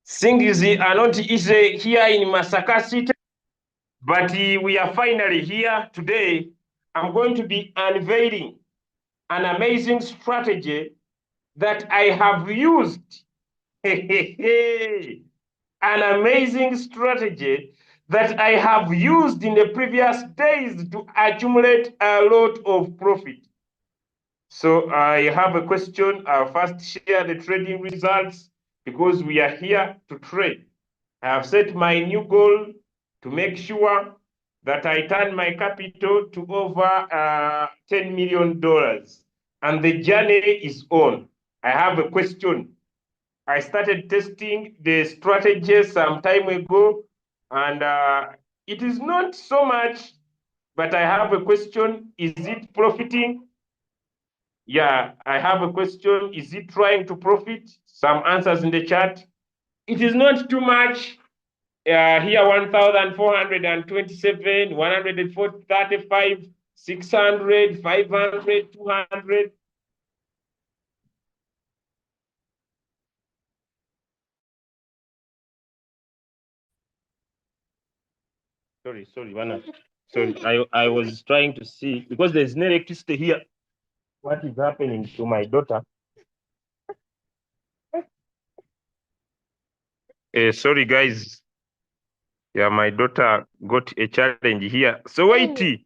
Things are not easy here in Masaka City, but we are finally here today. I'm going to be unveiling an amazing strategy that I have used. An amazing strategy that I have used in the previous days to accumulate a lot of profit. So I have a question. I'll first share the trading results because we are here to trade. I have set my new goal to make sure that I turn my capital to over $10 million. And the journey is on. I have a question. I started testing the strategy some time ago, and it is not so much, but I have a question. Is it profiting? Yeah, I have a question. Is it trying to profit? Some answers in the chat. It is not too much. Here, 1,427, 135, 600, 500, 200. Sorry, Mana. Sorry, I was trying to see, because there's no electricity here, what is happening to my daughter. Sorry, guys. Yeah, my daughter got a challenge here. So wait.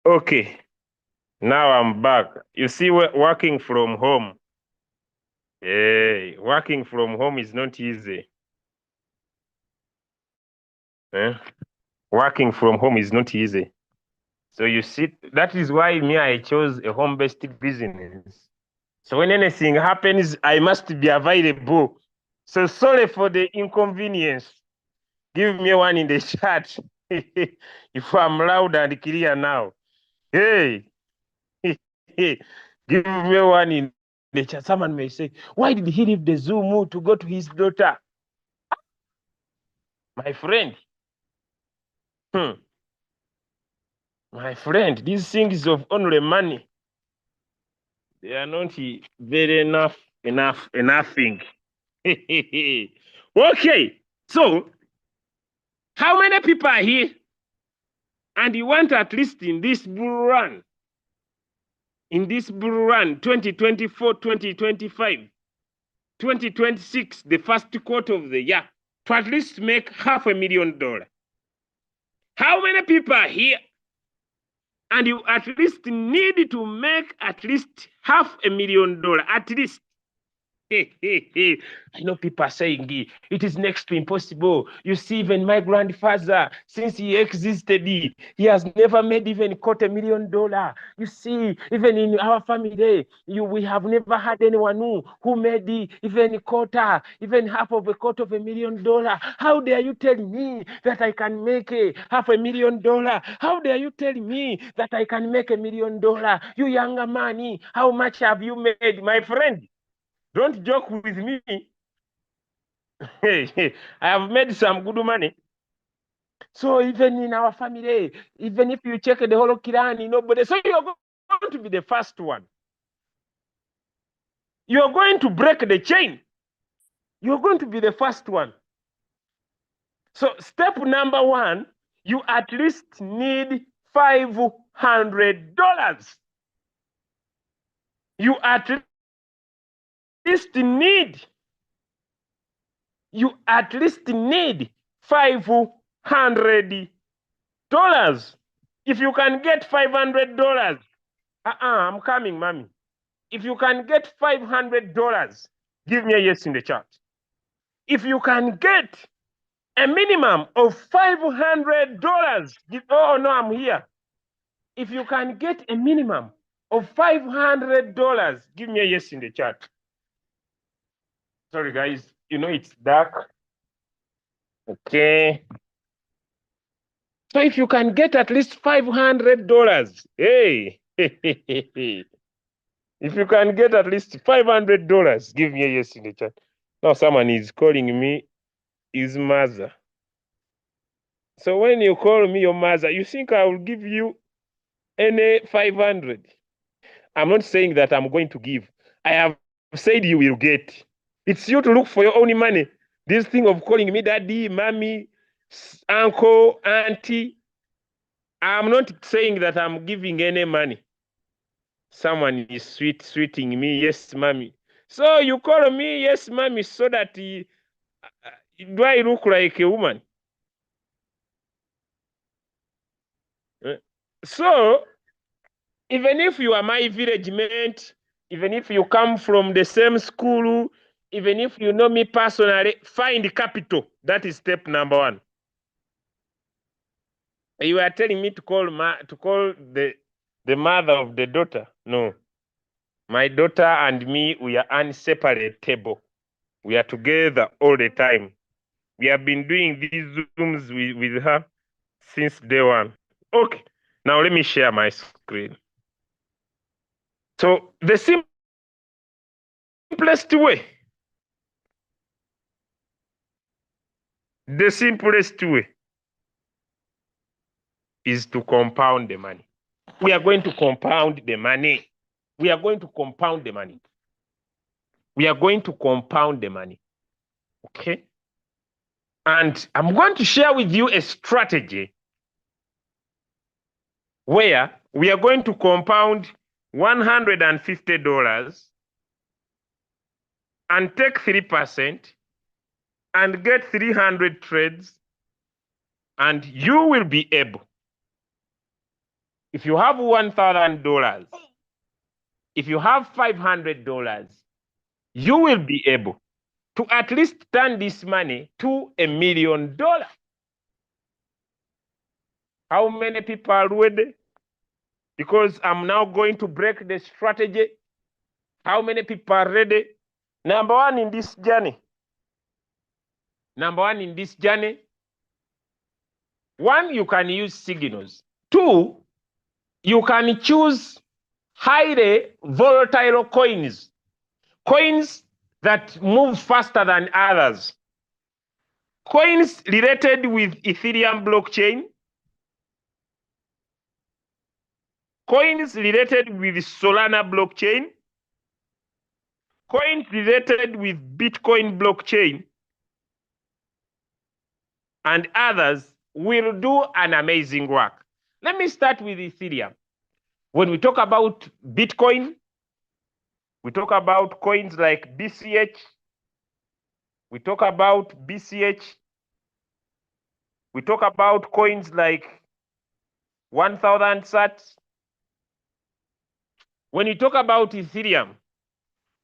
Okay, now I'm back. You see, working from home. Hey, working from home is not easy. Working from home is not easy. So you see, that is why me, I chose a home-based business. So when anything happens, I must be available. So sorry for the inconvenience. Give me one in the chat if I'm loud and clear now. Hey, give me one in the chat. Someone may say, why did he leave the Zoom to go to his daughter? My friend. My friend, these things of only money, they are not very enough. Okay, so how many people are here? And you want at least in this bull run, 2024, 2025, 2026, the first quarter of the year, to at least make $500,000. How many people are here? And you at least need to make at least $500,000, at least. I know people are saying it is next to impossible. You see, even my grandfather, since he existed, he has never made even $250,000. You see, even in our family, we have never had anyone who made even even half of $250,000. How dare you tell me that I can make $500,000? How dare you tell me that I can make $1 million? You younger man, how much have you made, my friend? Don't joke with me. I have made some good money. So even in our family, even if you check the whole Quran, nobody. So you're going to be the first one. You're going to break the chain. You're going to be the first one. So step number one, you at least need $500. You at least need $500. If you can get $500, I'm coming, mommy. If you can get $500, give me a yes in the chat. If you can get a minimum of $500, oh no, I'm here. If you can get a minimum of $500, give me a yes in the chat. Sorry, guys, you know it's dark. Okay. So if you can get at least $500, hey, if you can get at least $500, give me a yes in the chat. Now someone is calling me his mother. So when you call me your mother, you think I will give you any 500? I'm not saying that I'm going to give. I have said you will get. It's you to look for your own money. This thing of calling me daddy, mommy, uncle, auntie, I'm not saying that I'm giving any money. Someone is sweeting me, yes, mommy. So you call me, yes, mommy, so that do I look like a woman? So even if you are my village mate, even if you come from the same school, even if you know me personally, find capital. That is step number one. You are telling me to call the mother of the daughter. No. My daughter and me, we are inseparable. We are together all the time. We have been doing these Zooms with her since day one. Okay. Now let me share my screen. So the simplest way is to compound the money. We are going to compound the money. We are going to compound the money. We are going to compound the money. Okay? And I'm going to share with you a strategy where we are going to compound $150 and take 3% and get 300 trades, and you will be able, if you have $1,000, if you have $500, you will be able to at least turn this money to $1 million. How many people are ready? Because I'm now going to break the strategy. How many people are ready? Number one in this journey. One, you can use signals. Two, you can choose highly volatile coins. Coins that move faster than others. Coins related with Ethereum blockchain. Coins related with Solana blockchain. Coins related with Bitcoin blockchain. And others will do an amazing work. Let me start with Ethereum. When we talk about Bitcoin, we talk about coins like BCH. We talk about BCH. We talk about coins like 1,000 sats. When you talk about Ethereum,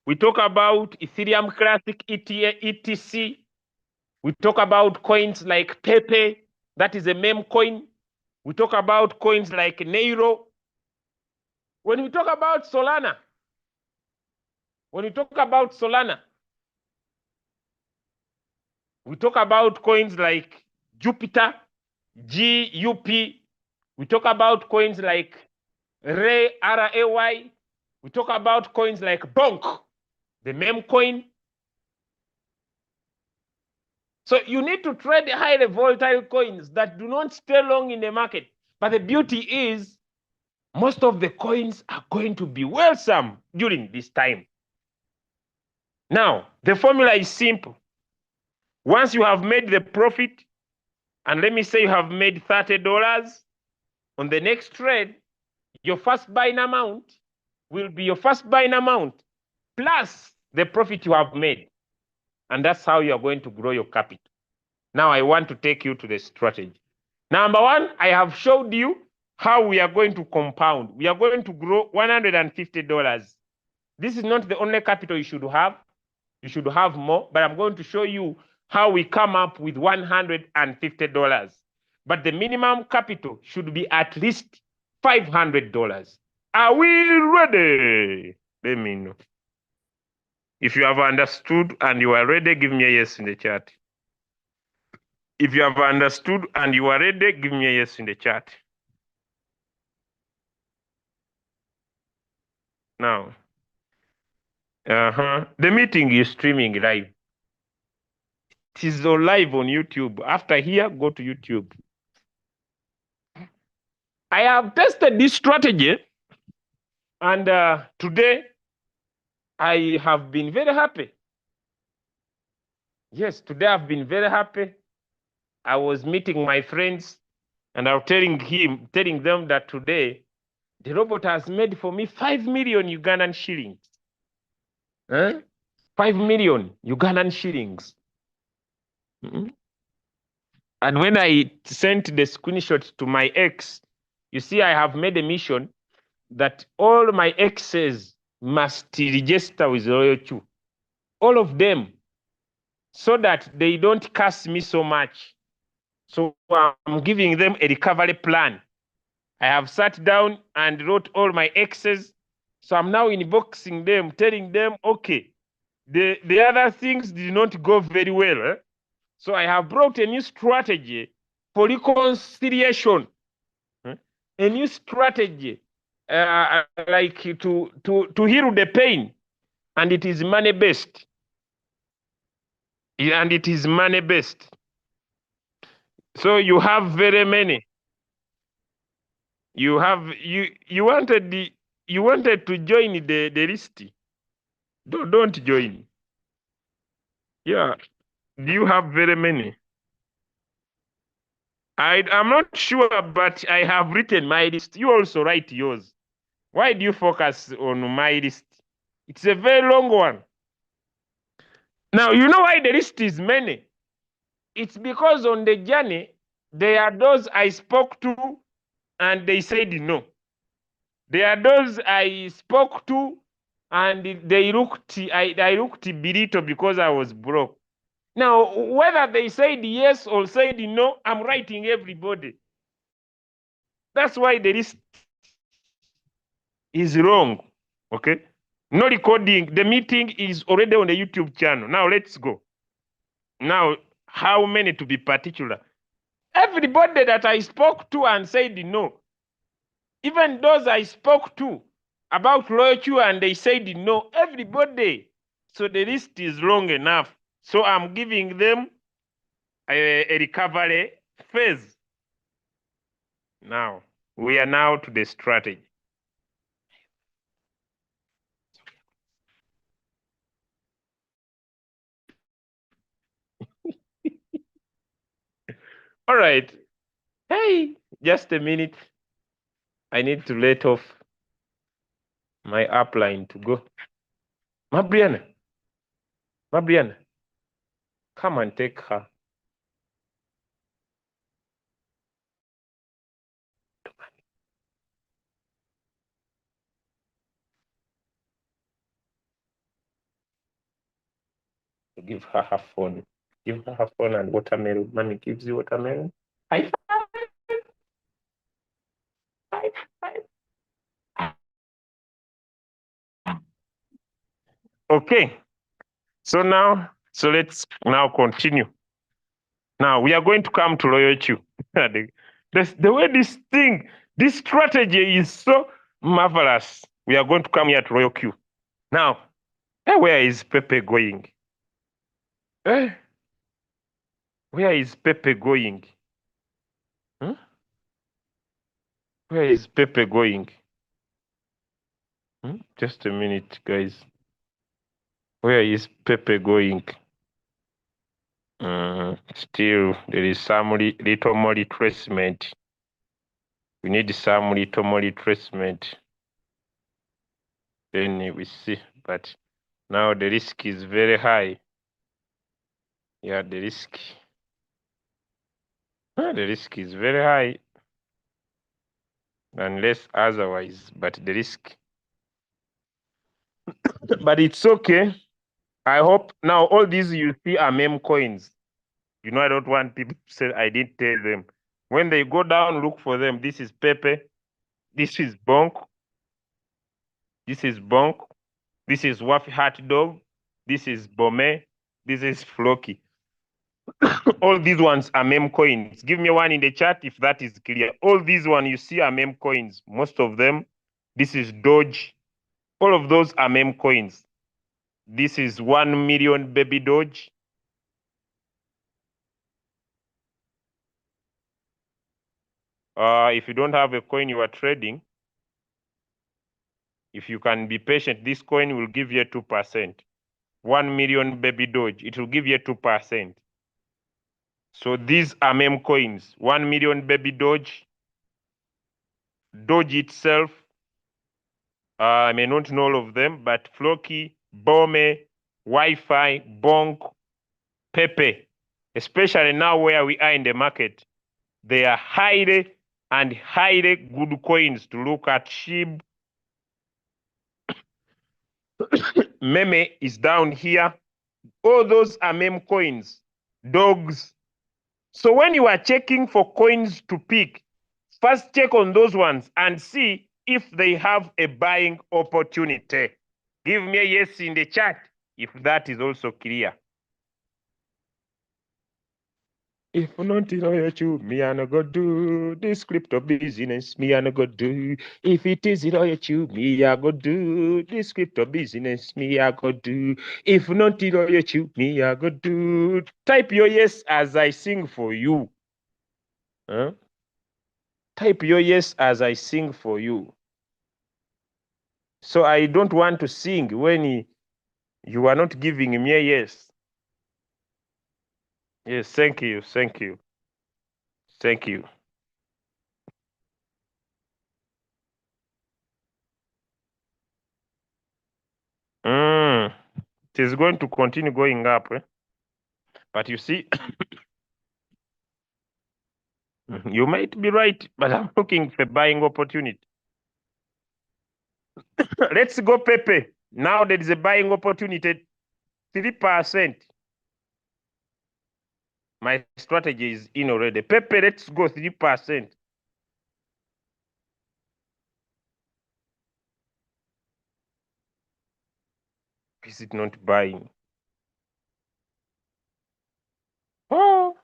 we talk about Ethereum Classic ETC. We talk about coins like Pepe, that is a meme coin. We talk about coins like Neiro. When we talk about Solana, we talk about coins like Jupiter, GUP. We talk about coins like Ray, RAY. We talk about coins like Bonk, the meme coin. So you need to trade highly volatile coins that do not stay long in the market. But the beauty is most of the coins are going to be wholesome during this time. Now, the formula is simple. Once you have made the profit, and let me say you have made $30 on the next trade, your first buying amount will be your first buying amount plus the profit you have made. And that's how you are going to grow your capital. Now I want to take you to the strategy. Number one, I have showed you how we are going to compound. We are going to grow $150. This is not the only capital you should have. You should have more, but I'm going to show you how we come up with $150. But the minimum capital should be at least $500. Are we ready? Let me know. If you have understood and you are ready, give me a yes in the chat. If you have understood and you are ready, give me a yes in the chat. Now, the meeting is streaming live. It is live on YouTube. After here, go to YouTube. I have tested this strategy, and today I have been very happy. Yes, today I've been very happy. I was meeting my friends, and I was telling them that today the robot has made for me 5 million Ugandan shillings. 5 million Ugandan shillings. And when I sent the screenshot to my ex, you see, I have made a mission that all my exes must register with Royalq. All of them, so that they don't curse me so much. So I'm giving them a recovery plan. I have sat down and wrote all my exes. So I'm now inboxing them, telling them, okay, the other things did not go very well. So I have brought a new strategy for reconciliation. A new strategy, like to heal the pain, and it is money based. And it is money based. So you have very many. You wanted to join the list. Don't join. Yeah. Do you have very many? I'm not sure, but I have written my list. You also write yours. Why do you focus on my list? It's a very long one. Now, you know why the list is many? It's because on the journey, there are those I spoke to and they said no. There are those I spoke to and I looked belittled because I was broke. Now, whether they said yes or said no, I'm writing everybody. That's why the list is wrong. Okay? No recording. The meeting is already on the YouTube channel. Now let's go. Now, how many to be particular? Everybody that I spoke to and said no. Even those I spoke to about Royalq and they said no, everybody. So the list is long enough. So I'm giving them a recovery phase. Now, we are now to the strategy. All right. Hey, just a minute. I need to let off my upline to go. Mabriana, come and take her. Give her her phone. Give her her phone and watermelon. Mommy gives you watermelon. High five. Okay. So let's now continue. Now we are going to come to Royalq. The way this strategy is so marvelous. We are going to come here to Royalq. Now, where is Pepe going? Where is Pepe going? Where is Pepe going? Just a minute, guys. Where is Pepe going? Still, there is some little more retracement. We need some little more retracement. Then we see. But now the risk is very high. Yeah, the risk is very high. Unless otherwise, but the risk. But it's okay. I hope now all these you see are meme coins. You know, I don't want people to say I didn't tell them. When they go down, look for them. This is Pepe. This is Bonk. This is Bonk. This is Waffy Hot Dog. This is Bome. This is Floki. All these ones are meme coins. Give me one in the chat if that is clear. All these ones you see are meme coins. Most of them. This is Doge. All of those are meme coins. This is 1 million baby Doge. If you don't have a coin you are trading, if you can be patient, this coin will give you 2%. 1 million baby Doge, it will give you 2%. So these are meme coins. 1 million baby Doge. Doge itself, I may not know all of them, but Floki, Bome, Wi-Fi, Bonk, Pepe, especially now where we are in the market, they are highly good coins to look at. SHIB, Meme is down here. All those are meme coins. Dogs. So when you are checking for coins to pick, first check on those ones and see if they have a buying opportunity. Give me a yes in the chat if that is also clear. If not loyal, me I no go do this crypto business. Me I no go do. If it is loyal, me I go do this crypto business. Me I go do. If not loyal, me I go do. Type your yes as I sing for you. Huh? Type your yes as I sing for you. So I don't want to sing when you are not giving me a yes. Yes, thank you, thank you. Thank you. It is going to continue going up. But you see, you might be right, but I'm looking for buying opportunity. Let's go Pepe. Now there is a buying opportunity, 3%. My strategy is in already. Pepe, let's go 3%. Is it not buying? Oh,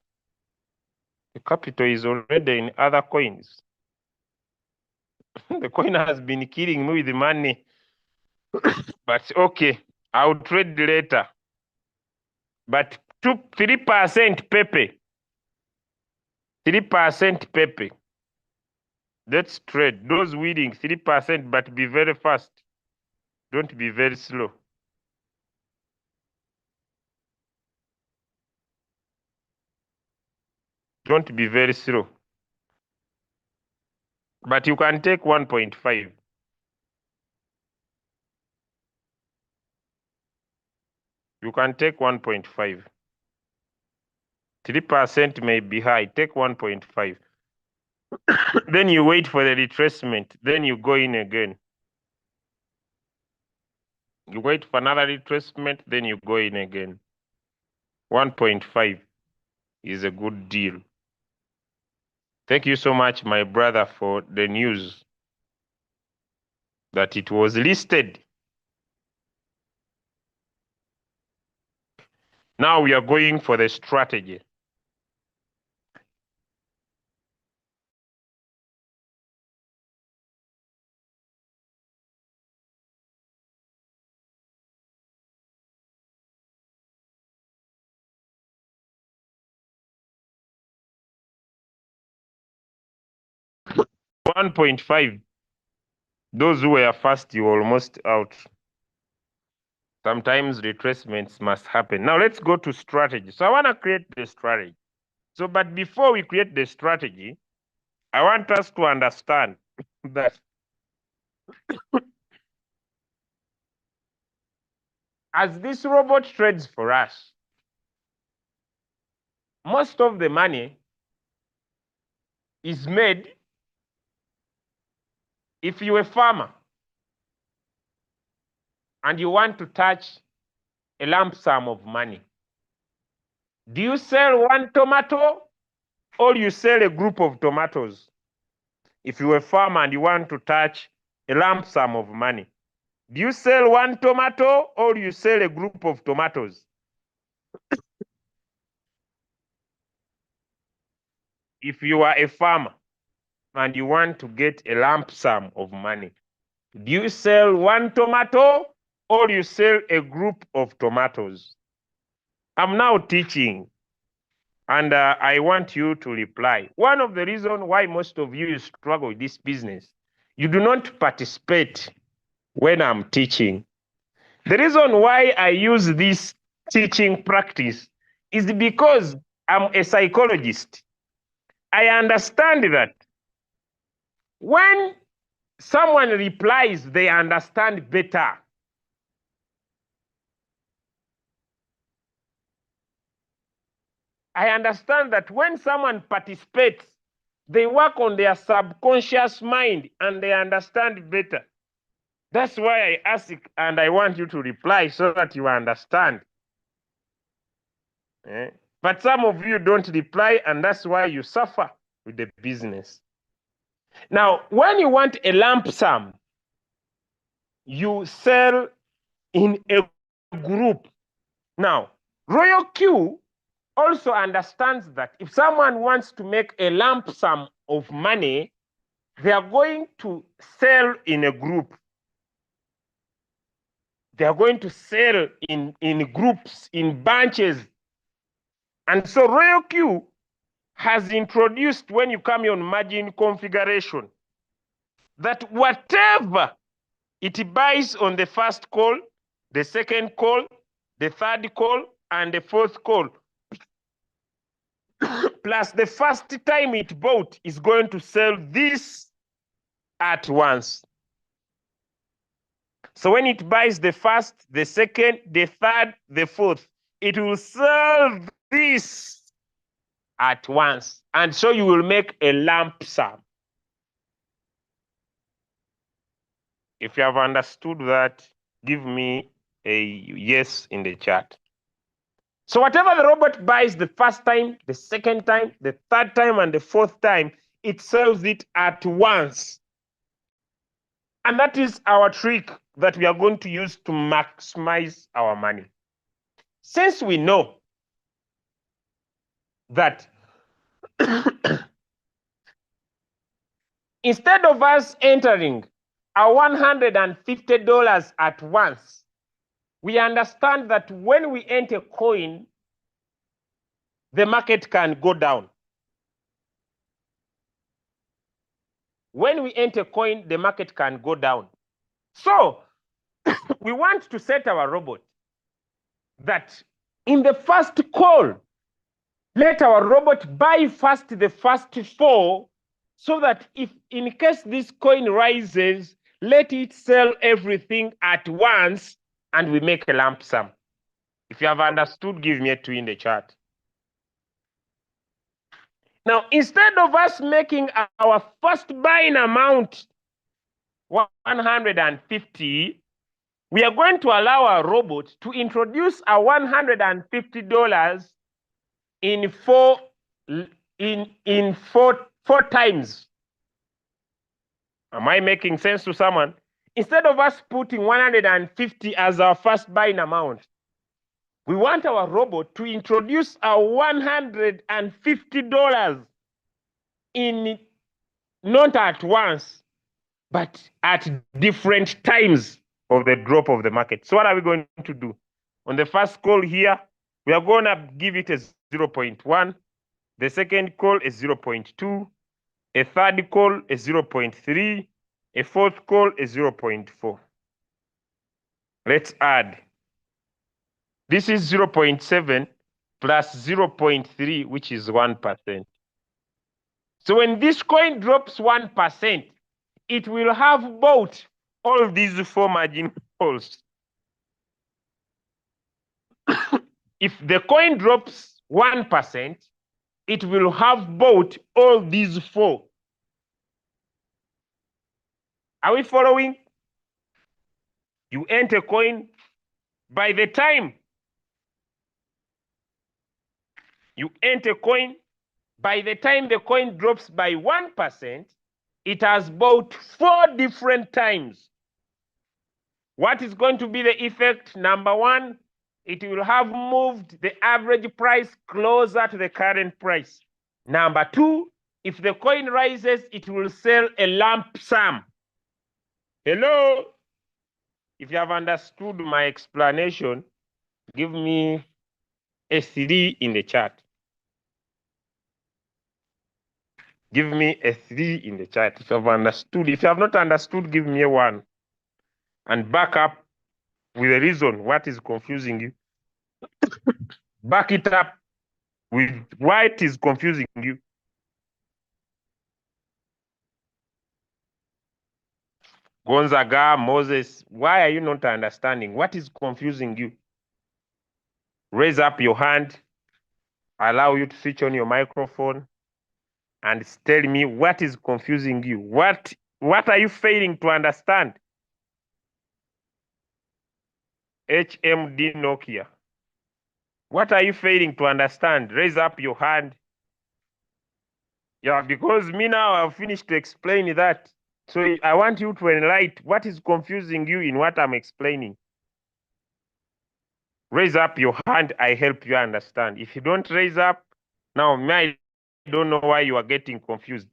the capital is already in other coins. The coin has been killing me with the money. But okay, I'll trade later. But 3% Pepe. 3% Pepe. Let's trade. Those willing 3%, but be very fast. Don't be very slow. Don't be very slow. But you can take 1.5. You can take 1.5. 3% may be high. Take 1.5. Then you wait for the retracement. Then you go in again. You wait for another retracement. Then you go in again. 1.5 is a good deal. Thank you so much, my brother, for the news that it was listed. Now we are going for the strategy. $1.5. Those who were fast, you almost out. Sometimes retracements must happen. Now let's go to strategy. So I want to create the strategy. So, but before we create the strategy, I want us to understand that as this robot trades for us, most of the money is made if you're a farmer and you want to touch a lump sum of money. Do you sell one tomato or you sell a group of tomatoes? If you're a farmer and you want to touch a lump sum of money, do you sell one tomato or you sell a group of tomatoes? If you are a farmer and you want to get a lump sum of money, do you sell one tomato or you sell a group of tomatoes? I'm now teaching, and I want you to reply. One of the reasons why most of you struggle with this business, you do not participate when I'm teaching. The reason why I use this teaching practice is because I'm a psychologist. I understand that when someone replies, they understand better. I understand that when someone participates, they work on their subconscious mind and they understand better. That's why I ask and I want you to reply so that you understand. But some of you don't reply, and that's why you suffer with the business. Now, when you want a lump sum, you sell in a group. Now, Royalq also understands that if someone wants to make a lump sum of money, they are going to sell in a group. They are going to sell in groups, in bunches. And so Royalq has introduced, when you come on margin configuration, that whatever it buys on the first call, the second call, the third call, and the fourth call, plus the first time it bought, is going to sell this at once. So when it buys the first, the second, the third, the fourth, it will sell this at once. And so you will make a lump sum. If you have understood that, give me a yes in the chat. So whatever the robot buys the first time, the second time, the third time, and the fourth time, it sells it at once. And that is our trick that we are going to use to maximize our money. Since we know that instead of us entering our $150 at once, we understand that when we enter coin, the market can go down. When we enter coin, the market can go down. So we want to set our robot that in the first call, let our robot buy first the first 4, so that if in case this coin rises, let it sell everything at once and we make a lump sum. If you have understood, give me a 2 in the chat. Now, instead of us making our first buying amount 150, we are going to allow our robot to introduce our $150 in four times. Am I making sense to someone? Instead of us putting 150 as our first buying amount, we want our robot to introduce our $150 in not at once, but at different times of the drop of the market. So what are we going to do? On the first call here, we are going to give it a 0.1. The second call is 0.2. A third call is 0.3. A fourth call is 0.4. Let's add This is 0.7 plus 0.3, which is 1%. So when this coin drops 1%, it will have bought all these 4 margin calls. If the coin drops 1%, it will have bought all these 4. Are we following? You enter coin. By the time you enter coin, by the time the coin drops by 1%, it has bought 4 different times. What is going to be the effect? Number 1, it will have moved the average price closer to the current price. Number 2, if the coin rises, it will sell a lump sum. Hello? If you have understood my explanation, give me a 3 in the chat. Give me a 3 in the chat if you have understood. If you have not understood, give me a 1. And back up with a reason what is confusing you. Back it up with why it is confusing you. Gonzaga, Moses, why are you not understanding? What is confusing you? Raise up your hand. Allow you to switch on your microphone and tell me what is confusing you. What are you failing to understand? HMD Nokia. What are you failing to understand? Raise up your hand. Yeah, because me now I've finished to explain that. So I want you to enlighten what is confusing you in what I'm explaining. Raise up your hand, I help you understand. If you don't raise up, now I don't know why you are getting confused.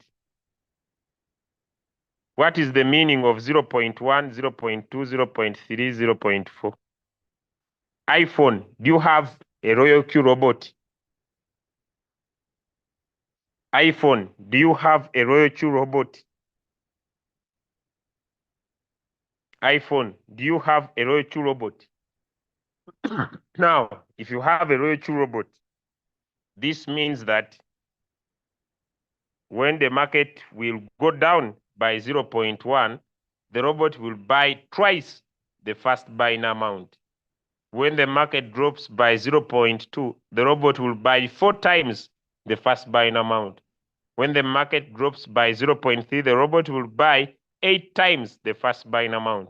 What is the meaning of 0.1, 0.2, 0.3, 0.4? iPhone, do you have a Royalq robot? iPhone, do you have a Royalq robot? iPhone, do you have a Royalq robot? Now, if you have a Royalq robot, this means that when the market will go down by 0.1, the robot will buy twice the first buying amount. When the market drops by 0.2, the robot will buy 4 times the first buying amount. When the market drops by 0.3, the robot will buy 8 times the first buying amount.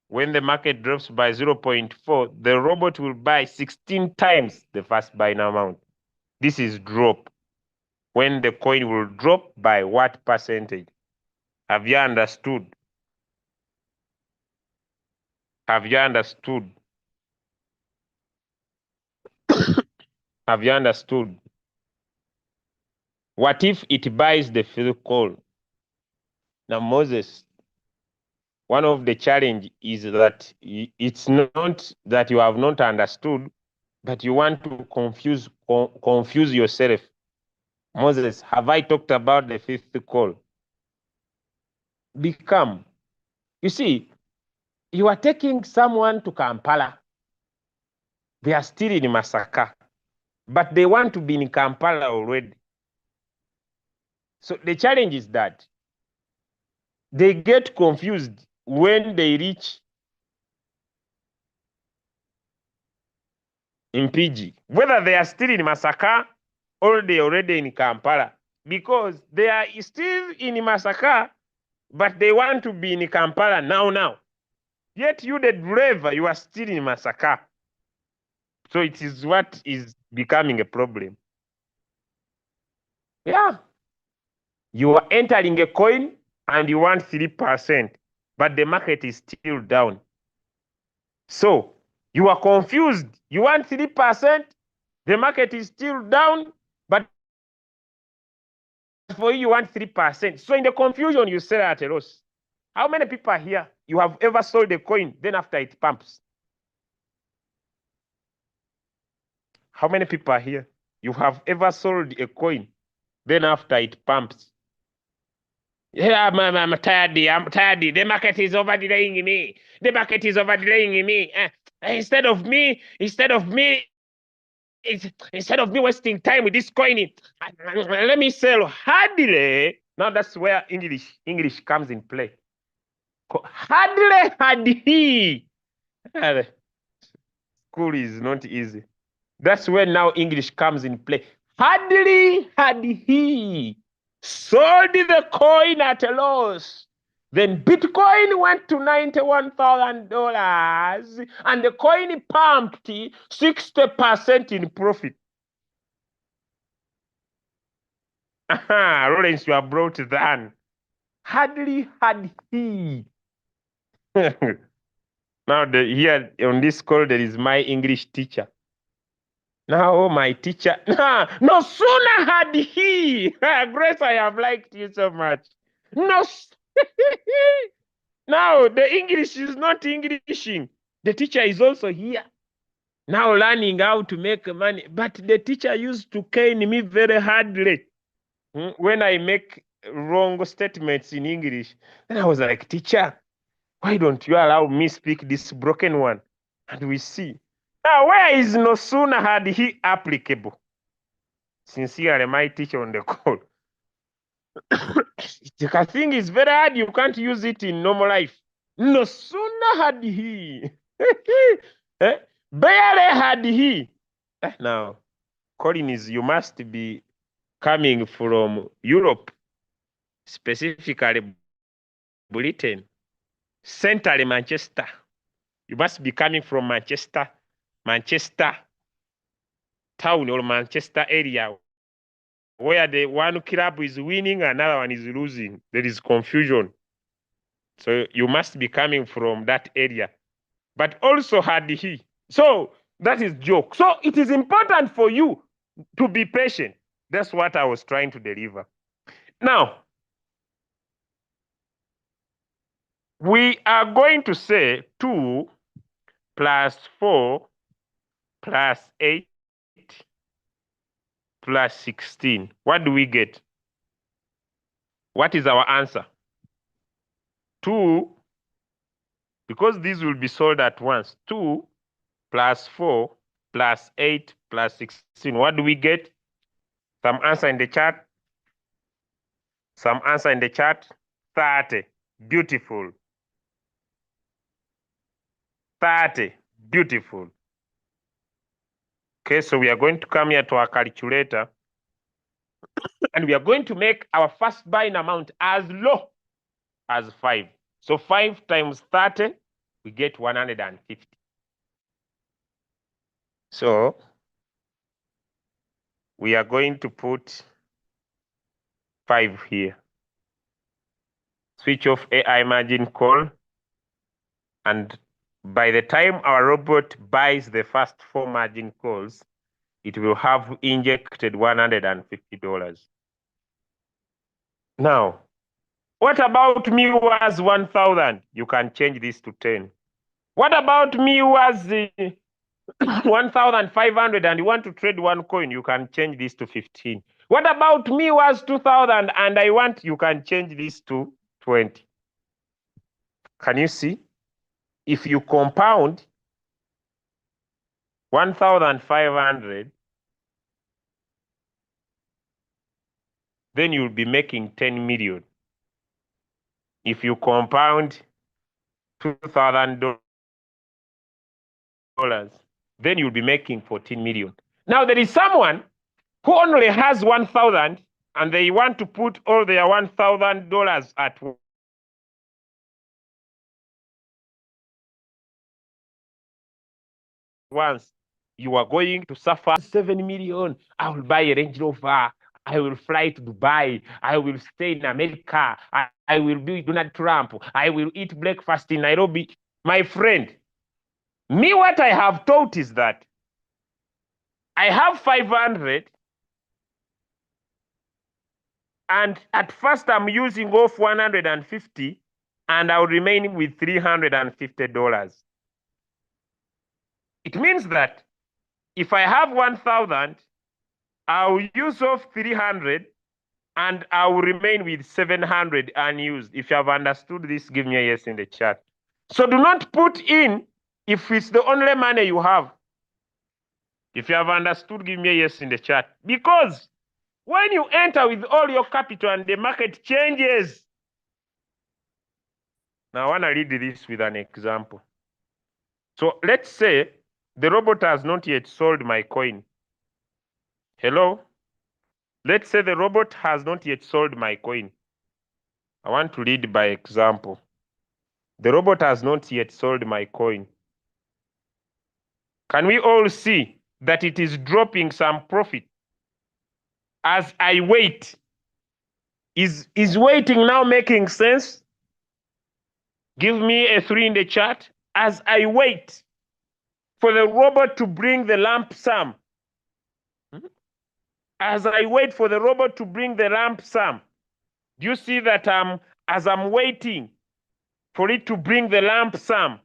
When the market drops by 0.4, the robot will buy 16 times the first buying amount. This is drop. When the coin will drop by what percentage? Have you understood? Have you understood? Have you understood? What if it buys the fill call? Now, Moses, one of the challenge is that it's not that you have not understood, but you want to confuse yourself. Moses, have I talked about the 5th call? Become. You see, you are taking someone to Kampala. They are still in Masaka, but they want to be in Kampala already. So the challenge is that they get confused when they reach in PG, whether they are still in Masaka or they are already in Kampala, because they are still in Masaka, but they want to be in Kampala now. Yet you, the driver, you are still in Masaka. So it is what is becoming a problem. Yeah. You are entering a coin and you want 3%, but the market is still down. So you are confused. You want 3%, the market is still down, but for you want 3%. So in the confusion, you sell at a loss. How many people are here? You have ever sold a coin, then after it pumps? How many people are here? You have ever sold a coin, then after it pumps? Yeah, I'm tired. I'm tired. The market is overdelaying me. The market is overdelaying me. Instead of me wasting time with this coin, let me sell hardly. Now that's where English comes in play. Hardly. School is not easy. That's where now English comes in play. Hardly had he sold the coin at a loss. Then Bitcoin went to $91,000 and the coin pumped 60% in profit. Lawrence, you are brought down. Hardly had he. Now, here on this call, there is my English teacher. Now, my teacher, no sooner had he, Grace, I have liked you so much. No, now the English is not Englishing. The teacher is also here. Now learning how to make money. But the teacher used to cane me very hardly when I make wrong statements in English. Then I was like, teacher, why don't you allow me speak this broken one? And we see. Now, where is no sooner had he applicable? Sincerely, my teacher on the call. The thing is very hard. You can't use it in normal life. No sooner had he. Barely had he. Now, Collins, you must be coming from Europe, specifically Britain, centrally Manchester. You must be coming from Manchester town or Manchester area, where the one club is winning, another one is losing. There is confusion. So you must be coming from that area. But also had he. So that is joke. So it is important for you to be patient. That's what I was trying to deliver. Now, we are going to say 2 plus 4 plus 8 plus 16. What do we get? What is our answer? 2, because these will be sold at once. 2 plus 4 plus 8 plus 16. What do we get? Some answer in the chat. Some answer in the chat. 30. Beautiful. 30. Beautiful. Okay, so we are going to come here to our calculator and we are going to make our first buying amount as low as 5. So 5 times 30, we get 150. So we are going to put 5 here. Switch off AI margin call. And by the time our robot buys the first 4 margin calls, it will have injected $150. Now, what about me who has 1,000? You can change this to 10. What about me who has 1,500 and you want to trade one coin? You can change this to 15. What about me who has 2,000 and you can change this to 20. Can you see? If you compound 1,500, then you'll be making 10 million. If you compound $2,000, then you'll be making 14 million. Now there is someone who only has 1,000 and they want to put all their $1,000 at once. You are going to suffer 7 million. I will buy a Range Rover. I will fly to Dubai. I will stay in America. I will be Donald Trump. I will eat breakfast in Nairobi. My friend, me, what I have taught is that I have 500 and at first I'm using off 150 and I'll remain with $350. It means that if I have 1,000, I'll use off 300 and I will remain with 700 unused. If you have understood this, give me a yes in the chat. So do not put in if it's the only money you have. If you have understood, give me a yes in the chat. Because when you enter with all your capital and the market changes. Now I want to read this with an example. So let's say the robot has not yet sold my coin. Hello? Let's say the robot has not yet sold my coin. I want to read by example. The robot has not yet sold my coin. Can we all see that it is dropping some profit as I wait? Is waiting now making sense? Give me a 3 in the chat. As I wait for the robot to bring the lump sum. As I wait for the robot to bring the lump sum. Do you see that as I'm waiting for it to bring the lump sum,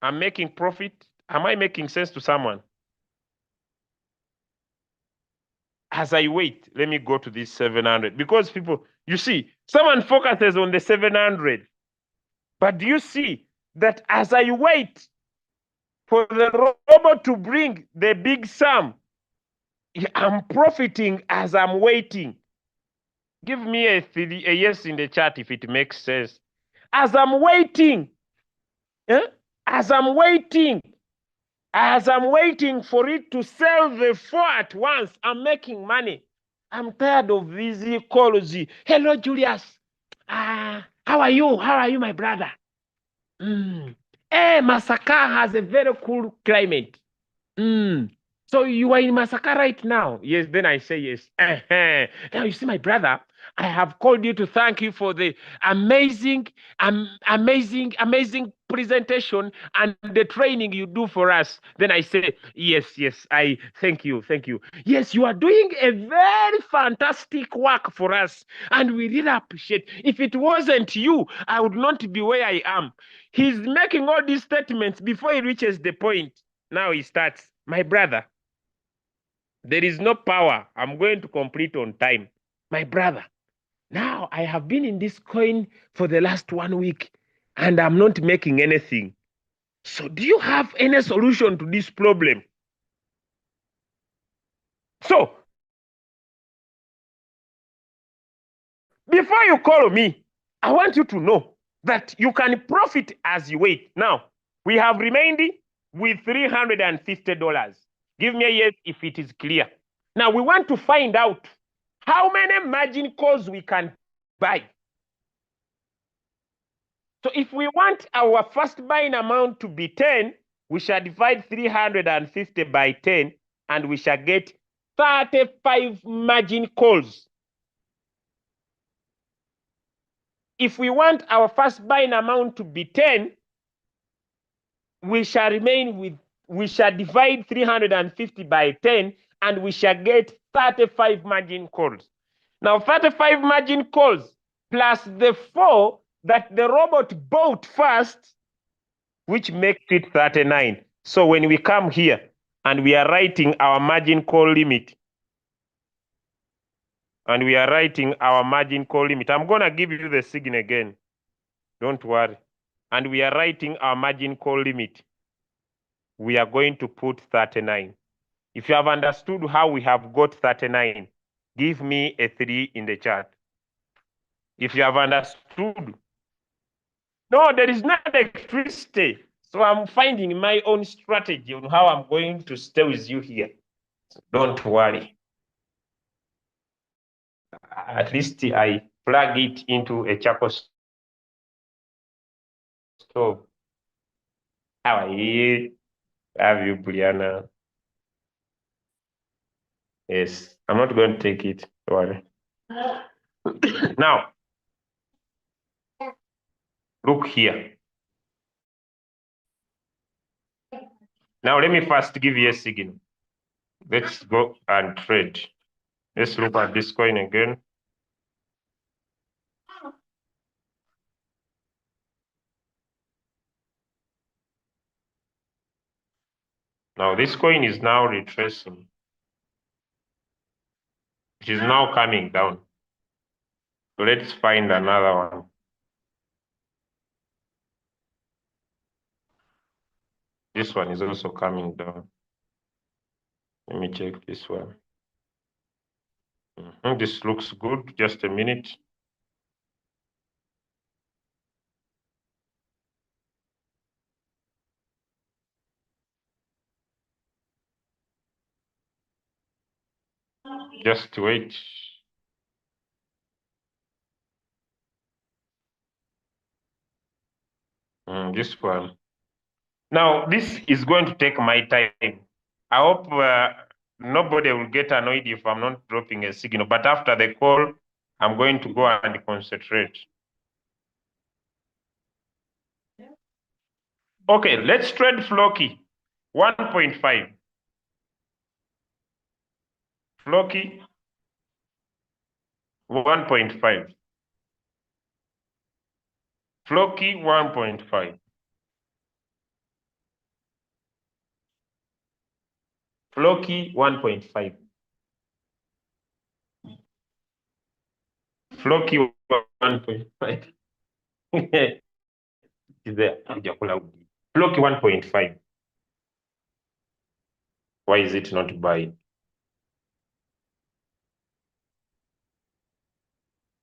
I'm making profit? Am I making sense to someone? As I wait, let me go to this 700. Because people, you see, someone focuses on the 700. But do you see that as I wait for the robot to bring the big sum, I'm profiting as I'm waiting? Give me a yes in the chat if it makes sense. As I'm waiting, as I'm waiting for it to sell the 4 at once, I'm making money. I'm tired of these calls. Hello, Julius. How are you? How are you, my brother? Hey, Masaka has a very cool climate. So you are in Masaka right now? Yes, then I say yes. Now you see, my brother, I have called you to thank you for the amazing presentation and the training you do for us. Then I say, yes, I thank you. Yes, you are doing a very fantastic work for us, and we really appreciate. If it wasn't you, I would not be where I am. He's making all these statements before he reaches the point. Now he starts, my brother, there is no power. I'm going to complete on time. My brother, now I have been in this coin for the last 1 week and I'm not making anything. So do you have any solution to this problem? So before you call me, I want you to know that you can profit as you wait. Now, we have remained with $350. Give me a yes if it is clear. Now, we want to find out how many margin calls we can buy. So if we want our first buying amount to be 10, we shall divide 350 by 10, and we shall get 35 margin calls. If we want our first buying amount to be 10, we shall divide 350 by 10, and we shall get 35 margin calls. Now, 35 margin calls plus the 4 that the robot bought first, which makes it 39. So when we come here and we are writing our margin call limit, I'm going to give you the signal again. Don't worry. And we are writing our margin call limit. We are going to put 39. If you have understood how we have got 39, give me a 3 in the chat. If you have understood. No, there is not electricity. So I'm finding my own strategy on how I'm going to stay with you here. So don't worry. At least I plug it into a charcoal stove. How are you? Have you, Brianna? Yes, I'm not going to take it. Don't worry. Now, look here. Now, let me first give you a signal. Let's go and trade. Let's look at this coin again. Now, this coin is now retracing. It is now coming down. So let's find another one. This one is also coming down. Let me check this one. This looks good. Just a minute. Just wait. This one. Now, this is going to take my time. I hope nobody will get annoyed if I'm not dropping a signal. But after the call, I'm going to go and concentrate. Okay, let's trade Floki 1.5. Floki 1.5. Floki 1.5. Floki 1.5. Floki 1.5. Is there? Floki 1.5. Why is it not buying?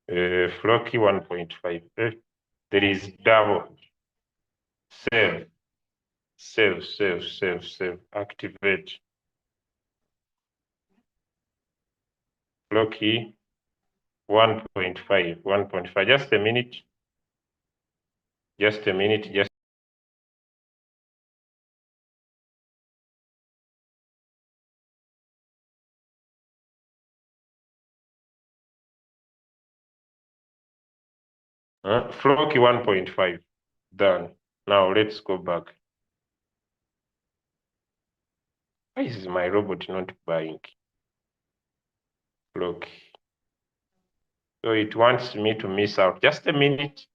Floki 1.5. There is double. Save. Activate. Floki 1.5. 1.5. Just a minute. Just a minute. Just Floki 1.5. Done. Now let's go back. Why is my robot not buying? Look. So it wants me to miss out. Just a minute.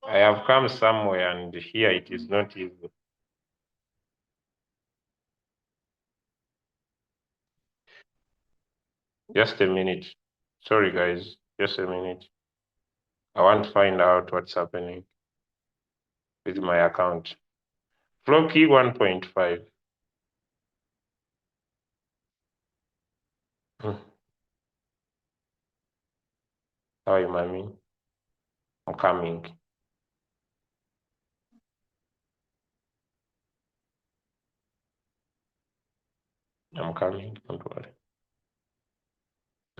I have come somewhere and here it is not easy. Just a minute. Sorry, guys. Just a minute. I want to find out what's happening with my account. Floki 1.5. Hi, mommy. I'm coming. I'm coming. Don't worry.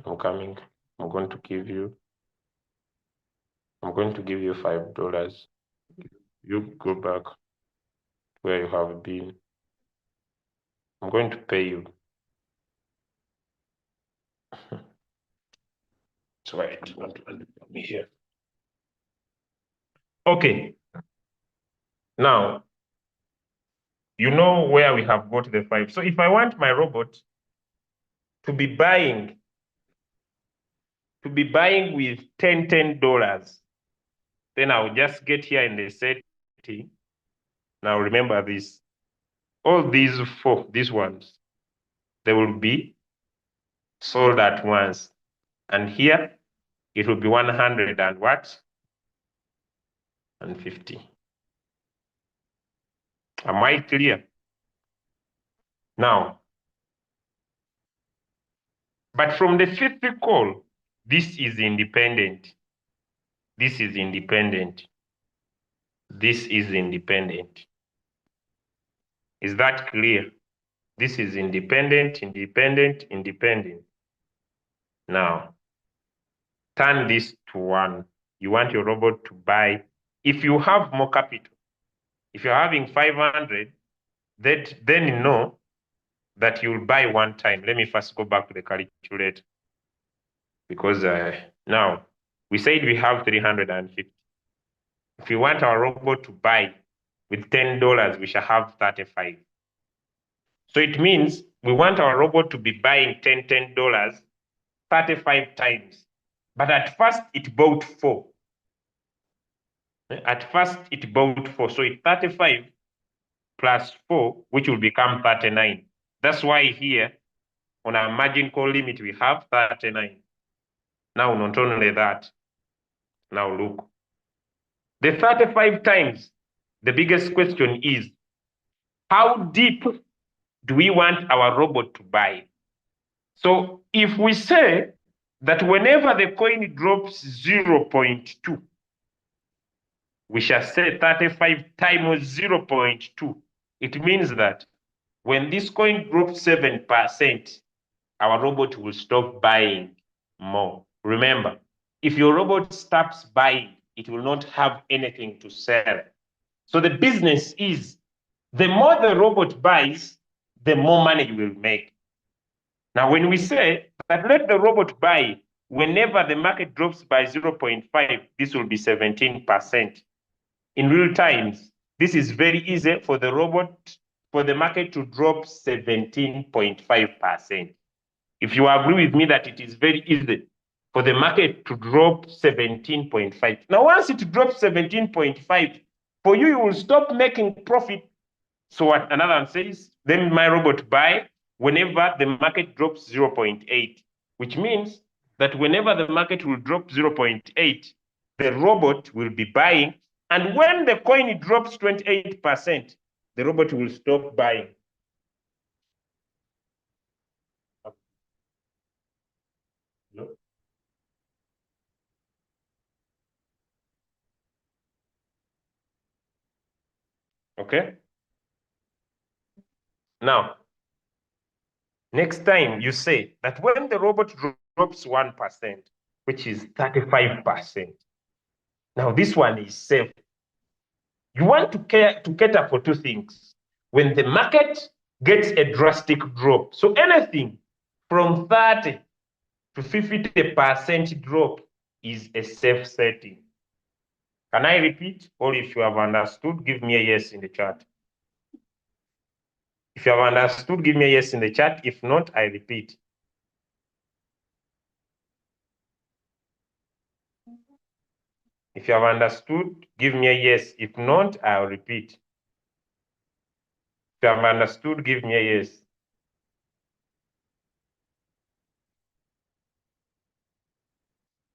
I'm coming. I'm going to give you $5. You go back where you have been. I'm going to pay you. That's why I did not want to put me here. Okay. Now, you know where we have got the 5. So if I want my robot to be buying with $10, then I'll just get here in the setting. Now remember this. All these 4, these ones, they will be sold at once. And here it will be 100 and what? And 50. Am I clear? Now, but from the 50 call, this is independent. This is independent. This is independent. Is that clear? This is independent, independent, independent. Now, turn this to 1. You want your robot to buy. If you have more capital, if you're having 500, then you know that you'll buy one time. Let me first go back to the calculator. Because now, we said we have 350. If we want our robot to buy with $10, we shall have 35. So it means we want our robot to be buying $10, 35 times. But at first, it bought 4. At first, it bought 4. So it's 35 plus 4, which will become 39. That's why here on our margin call limit, we have 39. Now, not only that, now look. The 35 times, the biggest question is, how deep do we want our robot to buy? So if we say that whenever the coin drops 0.2, we shall say 35 times 0.2. It means that when this coin drops 7%, our robot will stop buying more. Remember, if your robot stops buying, it will not have anything to sell. So the business is, the more the robot buys, the more money you will make. Now, when we say that let the robot buy whenever the market drops by 0.5, this will be 17%. In real times, this is very easy for the robot, for the market to drop 17.5%. If you agree with me that it is very easy for the market to drop 17.5. Now, once it drops 17.5, for you, you will stop making profit. So what another one says, then my robot buy whenever the market drops 0.8, which means that whenever the market will drop 0.8, the robot will be buying. And when the coin drops 28%, the robot will stop buying. No? Okay. Now, next time you say that when the robot drops 1%, which is 35%, now this one is safe. You want to cater for two things. When the market gets a drastic drop, so anything from 30 to 50% drop is a safe setting. Can I repeat? Or if you have understood, give me a yes in the chat. If you have understood, give me a yes in the chat. If not, I repeat. If you have understood, give me a yes. If not, I'll repeat. If you have understood, give me a yes.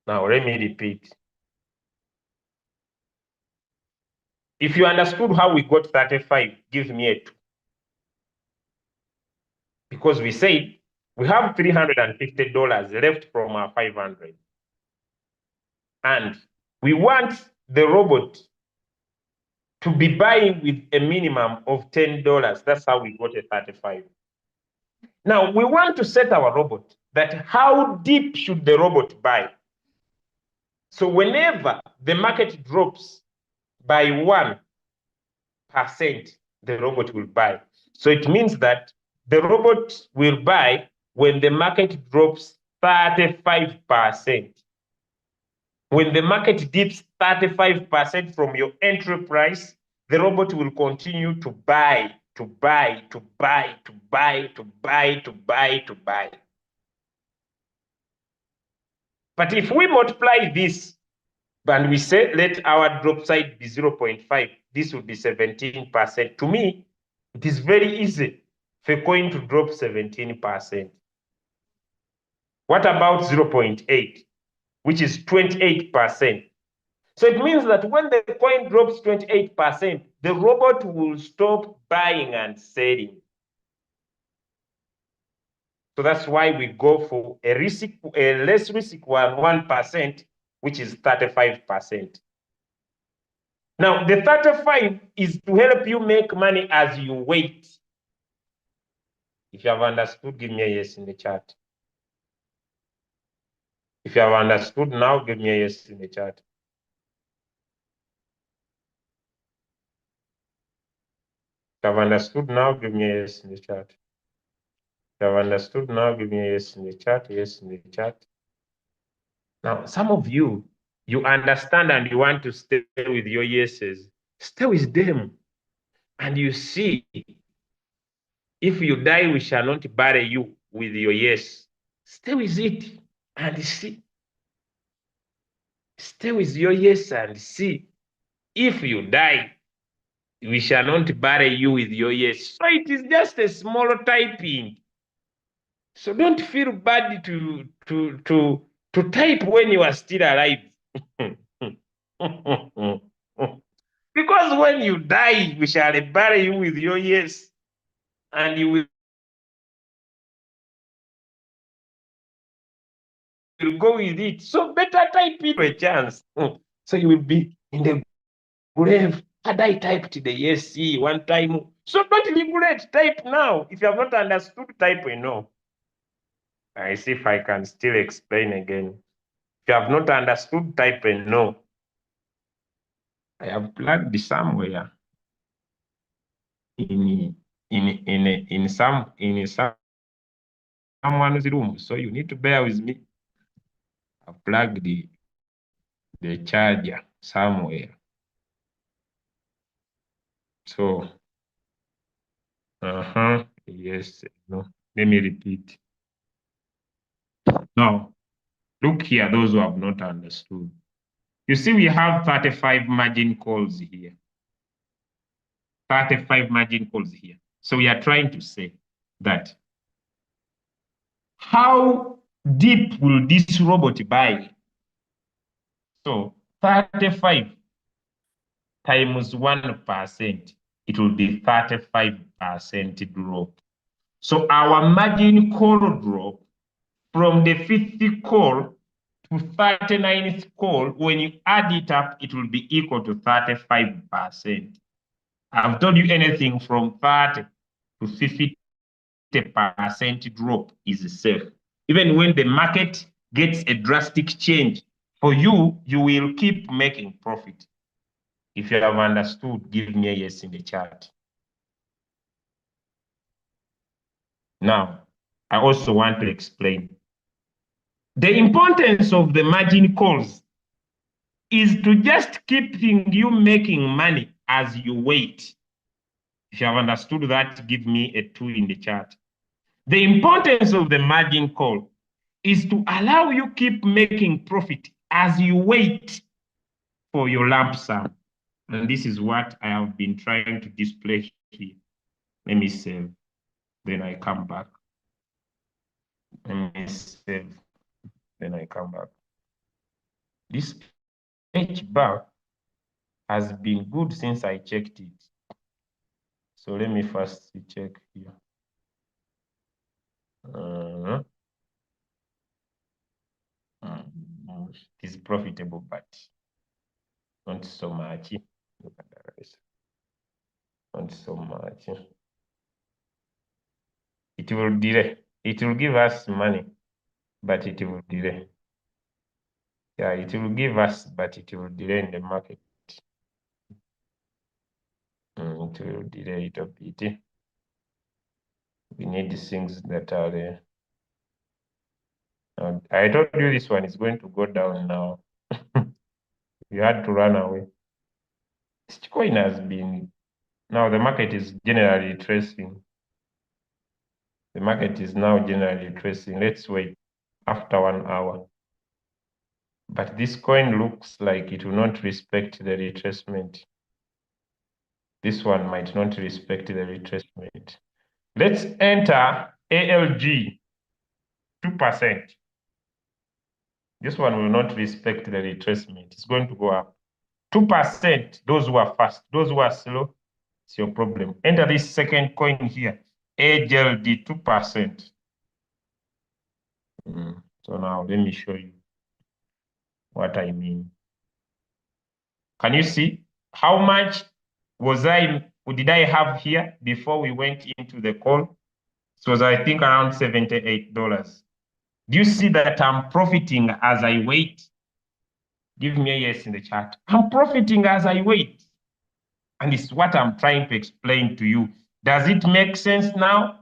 Now, let me repeat. If you understood how we got 35, give me a 2. Because we said we have $350 left from our 500. And we want the robot to be buying with a minimum of $10. That's how we got a 35. Now, we want to set our robot that how deep should the robot buy? So whenever the market drops by 1%, the robot will buy. So it means that the robot will buy when the market drops 35%. When the market dips 35% from your entry price, the robot will continue to buy, to buy, to buy, to buy, to buy, to buy, to buy. But if we multiply this and we say let our drop side be 0.5, this would be 17%. To me, it is very easy for a coin to drop 17%. What about 0.8, which is 28%? So it means that when the coin drops 28%, the robot will stop buying and selling. So that's why we go for a less risky one, 1%, which is 35%. Now, the 35 is to help you make money as you wait. If you have understood, give me a yes in the chat. If you have understood now, give me a yes in the chat. If you have understood now, give me a yes in the chat. If you have understood now, give me a yes in the chat, yes in the chat. Now, some of you, you understand and you want to stay with your yeses. Stay with them. And you see, if you die, we shall not bury you with your yes. Stay with it and see. Stay with your yes and see. If you die, we shall not bury you with your yes. So it is just a small typing. So don't feel bad to type when you are still alive. Because when you die, we shall bury you with your yes, and you will go with it. So better type it for a chance. So you will be in the grave. Had I typed the yes one time? So don't regret. Type now. If you have not understood, type a no. I see if I can still explain again. If you have not understood, type a no. I have plugged somewhere in someone's room, so you need to bear with me. I've plugged the charger somewhere. So, yes, no. Let me repeat. Now, look here, those who have not understood. You see, we have 35 margin calls here. 35 margin calls here. So we are trying to say that how deep will this robot buy? So 35 times 1%, it will be 35% drop. So our margin call drop from the 50th call to 39th call, when you add it up, it will be equal to 35%. I've told you anything from 30 to 50% drop is safe. Even when the market gets a drastic change, for you, you will keep making profit. If you have understood, give me a yes in the chat. Now, I also want to explain the importance of the margin calls is to just keeping you making money as you wait. If you have understood that, give me a 2 in the chat. The importance of the margin call is to allow you keep making profit as you wait for your lump sum. And this is what I have been trying to display here. Let me save, then I come back. Let me save, then I come back. This H bar has been good since I checked it. So let me first check here. It is profitable, but not so much. Look at the rest. Not so much. It will delay. It will give us money, but it will delay. Yeah, it will give us, but it will delay in the market. It will delay it a bit. We need these things that are there. I told you this one is going to go down now. You had to run away. This coin has been, now the market is generally tracing. The market is now generally tracing. Let's wait after 1 hour. But this coin looks like it will not respect the retracement. This one might not respect the retracement. Let's enter ALG 2%. This one will not respect the retracement. It's going to go up. 2%, those who are fast, those who are slow, it's your problem. Enter this second coin here, AGLD 2%. So now let me show you what I mean. Can you see how much did I have here before we went into the call? It was, I think, around $78. Do you see that I'm profiting as I wait? Give me a yes in the chat. I'm profiting as I wait. And it's what I'm trying to explain to you. Does it make sense now?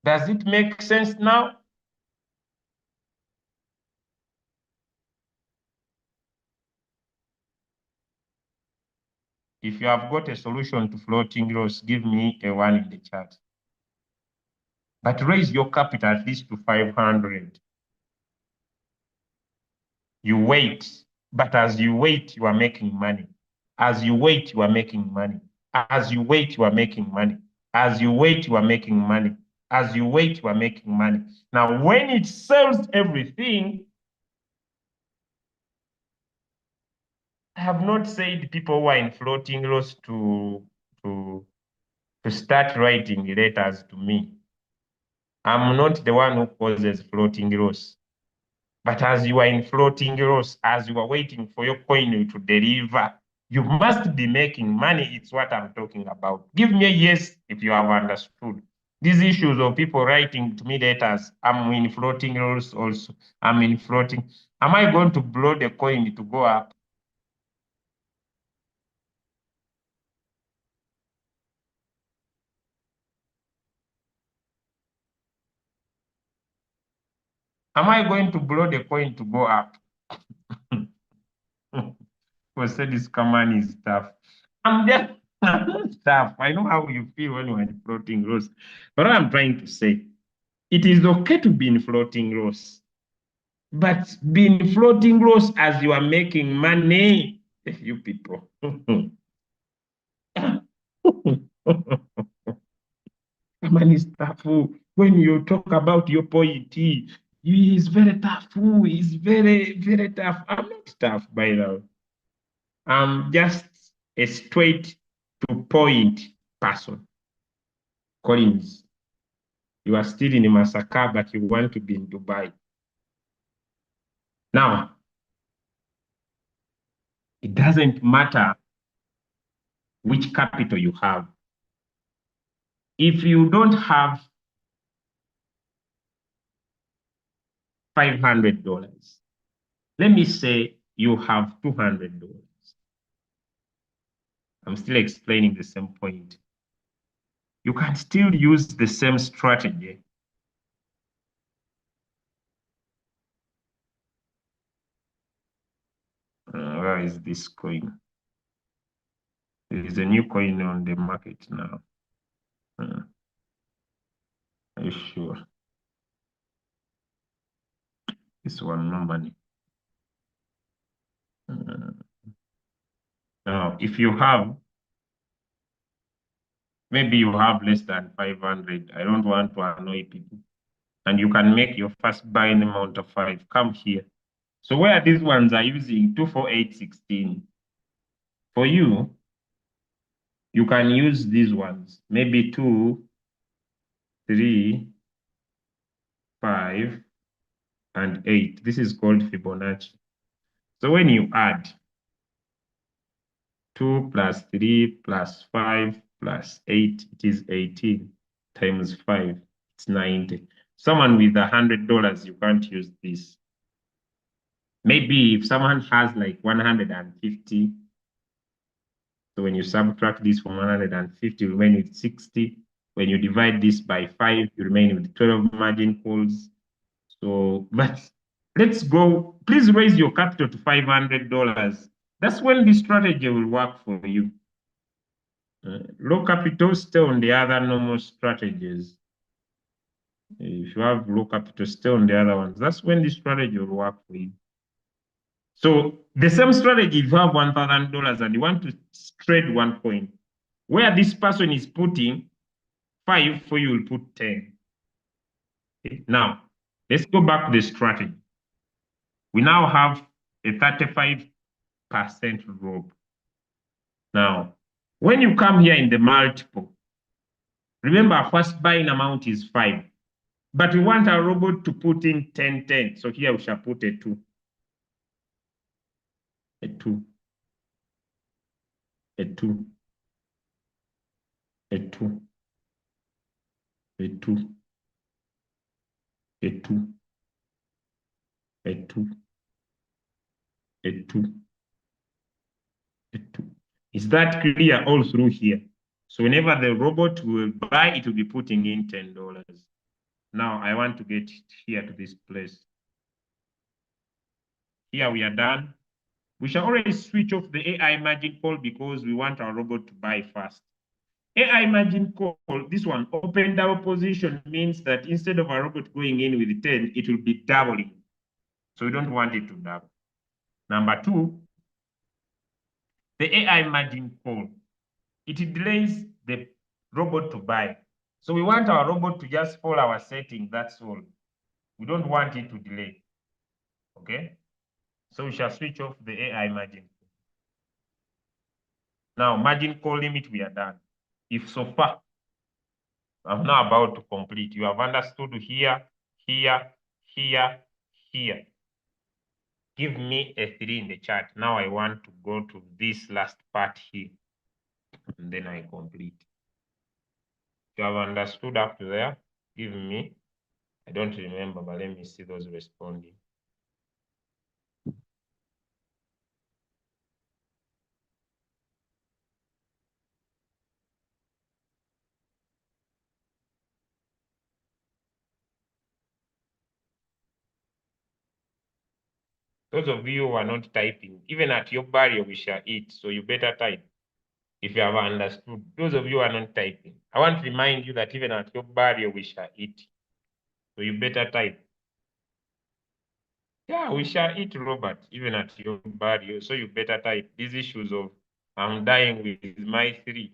Does it make sense now? If you have got a solution to floating loss, give me a 1 in the chat. But raise your capital at least to 500. You wait, but as you wait, you are making money. As you wait, you are making money. As you wait, you are making money. As you wait, you are making money. As you wait, you are making money. Now, when it sells everything, I have not said people who are in floating loss to start writing letters to me. I'm not the one who causes floating loss. But as you are in floating loss, as you are waiting for your coin to deliver, you must be making money. It's what I'm talking about. Give me a yes if you have understood. These issues of people writing to me letters, I'm in floating loss also. I'm in floating. Am I going to blow the coin to go up? Am I going to blow the coin to go up? For said this command is tough. I'm just I'm not tough. I know how you feel when you're in floating loss. But what I'm trying to say, it is okay to be in floating loss, but be in floating loss as you are making money. You people. Man is tough. When you talk about your point, he is very tough. He's very, very tough. I'm not tough by now. I'm just a straight to point person. Collins, you are still in Masaka, but you want to be in Dubai. Now, it doesn't matter which capital you have. If you don't have $500, let me say you have $200. I'm still explaining the same point. You can still use the same strategy. Where is this coin? There is a new coin on the market now. Are you sure? This one, no money. Now, if you have, maybe you have less than 500. I don't want to annoy people. And you can make your first buying amount of 5. Come here. So where these ones are using 24816, for you, you can use these ones. Maybe 2, 3, 5, and 8. This is called Fibonacci. So when you add 2 plus 3 plus 5 plus 8, it is 18 times 5. It's 90. Someone with $100, you can't use this. Maybe if someone has like 150, so when you subtract this from 150, you remain with 60. When you divide this by 5, you remain with 12 margin calls. So, but let's go. Please raise your capital to $500. That's when the strategy will work for you. Low capital, stay on the other normal strategies. If you have low capital, stay on the other ones. That's when the strategy will work for you. So the same strategy, if you have $1,000 and you want to trade one coin, where this person is putting 5, for you will put 10. Okay. Now, let's go back to the strategy. We now have a 35% rope. Now, when you come here in the multiple, remember our first buying amount is 5, but we want our robot to put in 10, 10. So here we shall put a 2, a 2, a 2, a 2, a 2, a 2, a 2, a 2, a 2. Is that clear all through here? So whenever the robot will buy, it will be putting in $10. Now I want to get here to this place. Here we are done. We shall always switch off the AI margin call because we want our robot to buy fast. AI margin call, this one, open double position means that instead of our robot going in with 10, it will be doubling. So we don't want it to double. Number 2, the AI margin call. it delays the robot to buy. So we want our robot to just follow our setting, that's all. We don't want it to delay. Okay? So we shall switch off the AI margin. Now, margin call limit, we are done. If so far, I'm now about to complete. You have understood here, here, here, here. Give me a 3 in the chart. Now I want to go to this last part here. And then I complete. You have understood up to there? Give me. I don't remember, but let me see those responding. Those of you who are not typing, even at your barrier, we shall eat. So you better type if you have understood. Those of you who are not typing, I want to remind you that even at your barrier, we shall eat. So you better type. Yeah, we shall eat, Robert, even at your barrier. So you better type. These issues of I'm dying with my 3.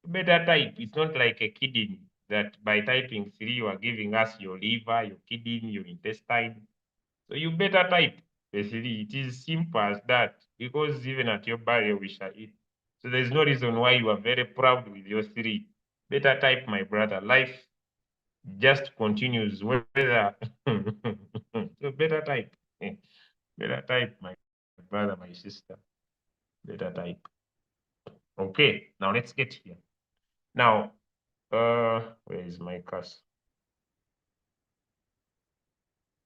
You better type. It's not like a kidney that by typing 3, you are giving us your liver, your kidney, your intestine. So you better type the 3. It is simple as that, because even at your barrier, we shall eat. So there's no reason why you are very proud with your 3. Better type, my brother. Life just continues whether. So better type. Better type, my brother, my sister. Better type. Okay, now let's get here. Now, where is my cursor?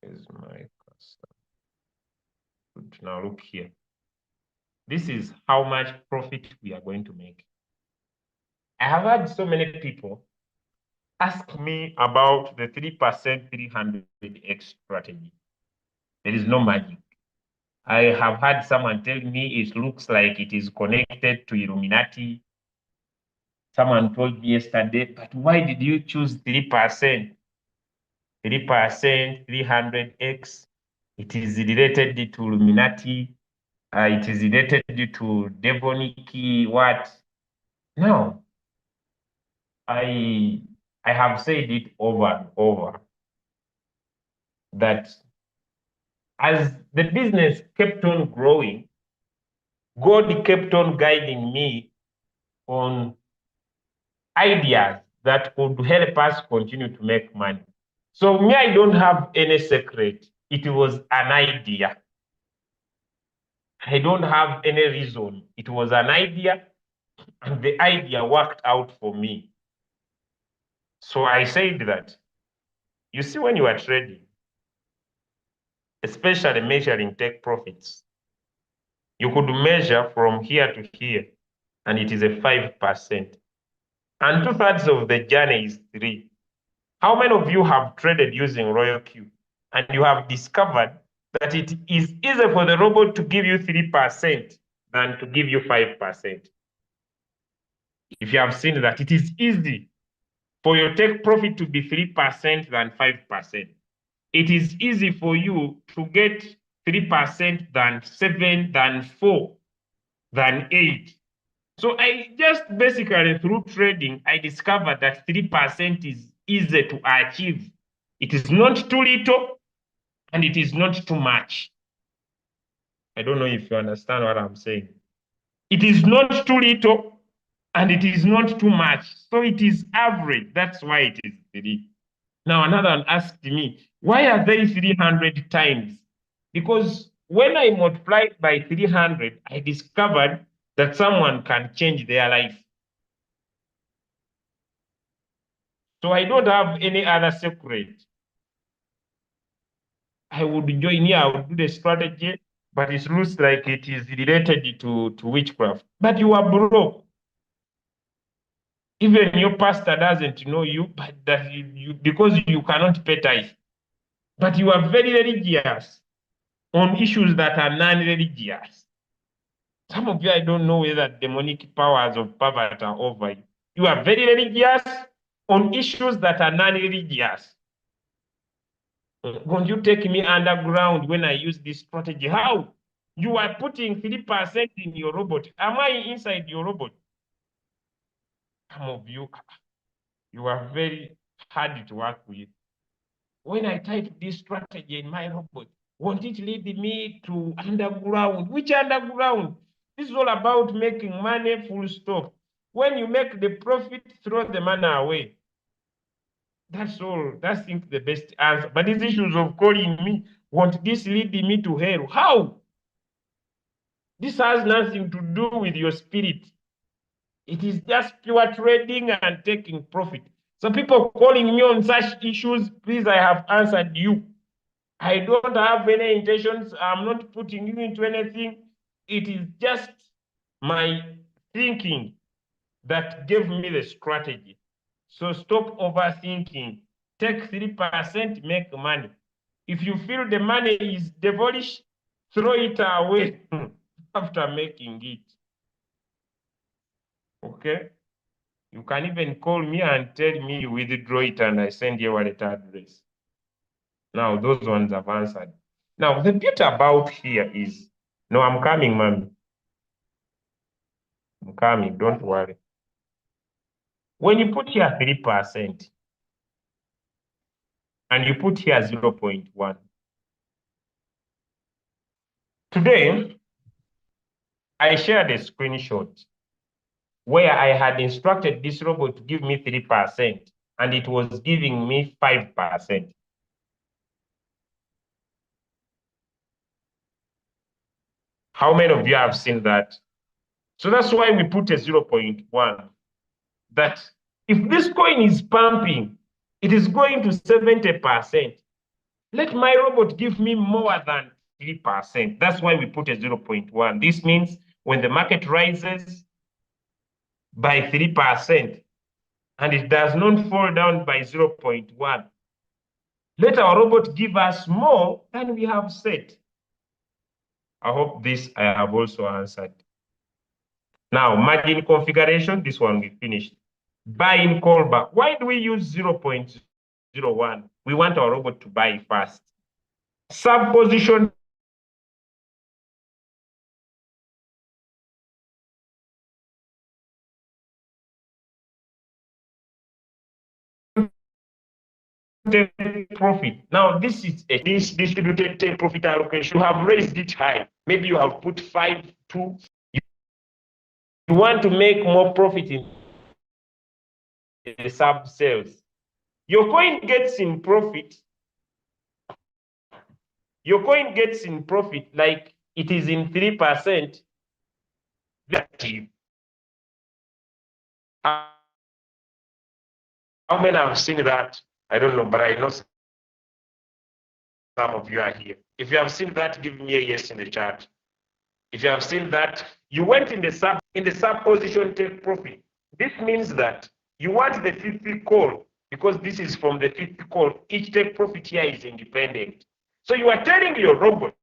Where's my cursor? Good. Now look here. This is how much profit we are going to make. I have had so many people ask me about the 3% 300x strategy. There is no magic. I have had someone tell me it looks like it is connected to Illuminati. Someone told me yesterday, but why did you choose 3%? 3%, 300x. It is related to Illuminati. It is related to demonic what? No. I have said it over and over that as the business kept on growing, God kept on guiding me on ideas that could help us continue to make money. So me, I don't have any secret. It was an idea. I don't have any reason. It was an idea, and the idea worked out for me. So I said that, you see, when you are trading, especially measuring take profits, you could measure from here to here, and it is a 5%. And 2/3 of the journey is 3. How many of you have traded using Royalq and you have discovered that it is easier for the robot to give you 3% than to give you 5%? If you have seen that it is easy for your take profit to be 3% than 5%, it is easy for you to get 3% than 7, than 4, than 8. So I just basically through trading, I discovered that 3% is easy to achieve. It is not too little and it is not too much. I don't know if you understand what I'm saying. It is not too little and it is not too much. So it is average. That's why it is 3. Now another one asked me, why are they 300 times? Because when I multiplied by 300, I discovered that someone can change their life. So I don't have any other secret. I would join here, I would do the strategy, but it looks like it is related to witchcraft. But you are broke. Even your pastor doesn't know you, but that you because you cannot pay tithe. But you are very religious on issues that are non-religious. Some of you, I don't know whether demonic powers of poverty are over you. You are very religious on issues that are non-religious. Won't you take me underground when I use this strategy? How? You are putting 3% in your robot. Am I inside your robot? Some of you, you are very hard to work with. When I type this strategy in my robot, won't it lead me to underground? Which underground? This is all about making money, full stop. When you make the profit, throw the money away. That's all. That's, I think, the best answer. But these issues of calling me, won't this lead me to hell? How? This has nothing to do with your spirit. It is just pure trading and taking profit. So people calling me on such issues, please, I have answered you. I don't have any intentions. I'm not putting you into anything. It is just my thinking that gave me the strategy. So stop overthinking. Take 3%, make money. If you feel the money is devilish, throw it away after making it. Okay? You can even call me and tell me you withdraw it and I send you a wallet address. Now, those ones have answered. Now, the beauty about here is, no, I'm coming, mommy. I'm coming, don't worry. When you put here 3% and you put here 0.1, today, I shared a screenshot where I had instructed this robot to give me 3% and it was giving me 5%. How many of you have seen that? So that's why we put a 0.1. That if this coin is pumping, it is going to 70%. Let my robot give me more than 3%. That's why we put a 0.1. This means when the market rises by 3% and it does not fall down by 0.1, let our robot give us more than we have set. I hope this I have also answered. Now, margin configuration, this one we finished. Buy in callback. Why do we use 0.01? We want our robot to buy fast. Sub position profit. Now, this is this distributed take profit allocation. You have raised it high. Maybe you have put 5, 2. You want to make more profit in the sub sales. Your coin gets in profit. Your coin gets in profit like it is in 3%. How many have seen that? I don't know, but I know some of you are here. If you have seen that, give me a yes in the chat. If you have seen that, you went in the sub position take profit. This means that you want the 50 call because this is from the 50 call. Each take profit here is independent. So you are telling your robot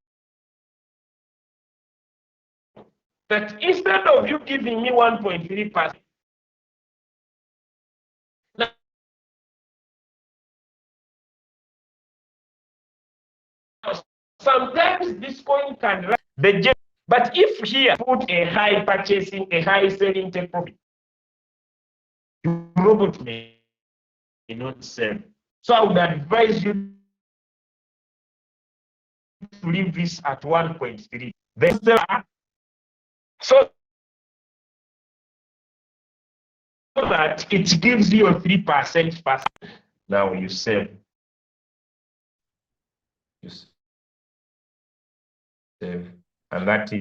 that instead of you giving me 1.3%, sometimes this coin can rise the but if here put a high purchasing, a high selling take profit, your robot may not sell. So I would advise you to leave this at 1.3. Then so that it gives you a 3% fast. Now you sell. You save. And that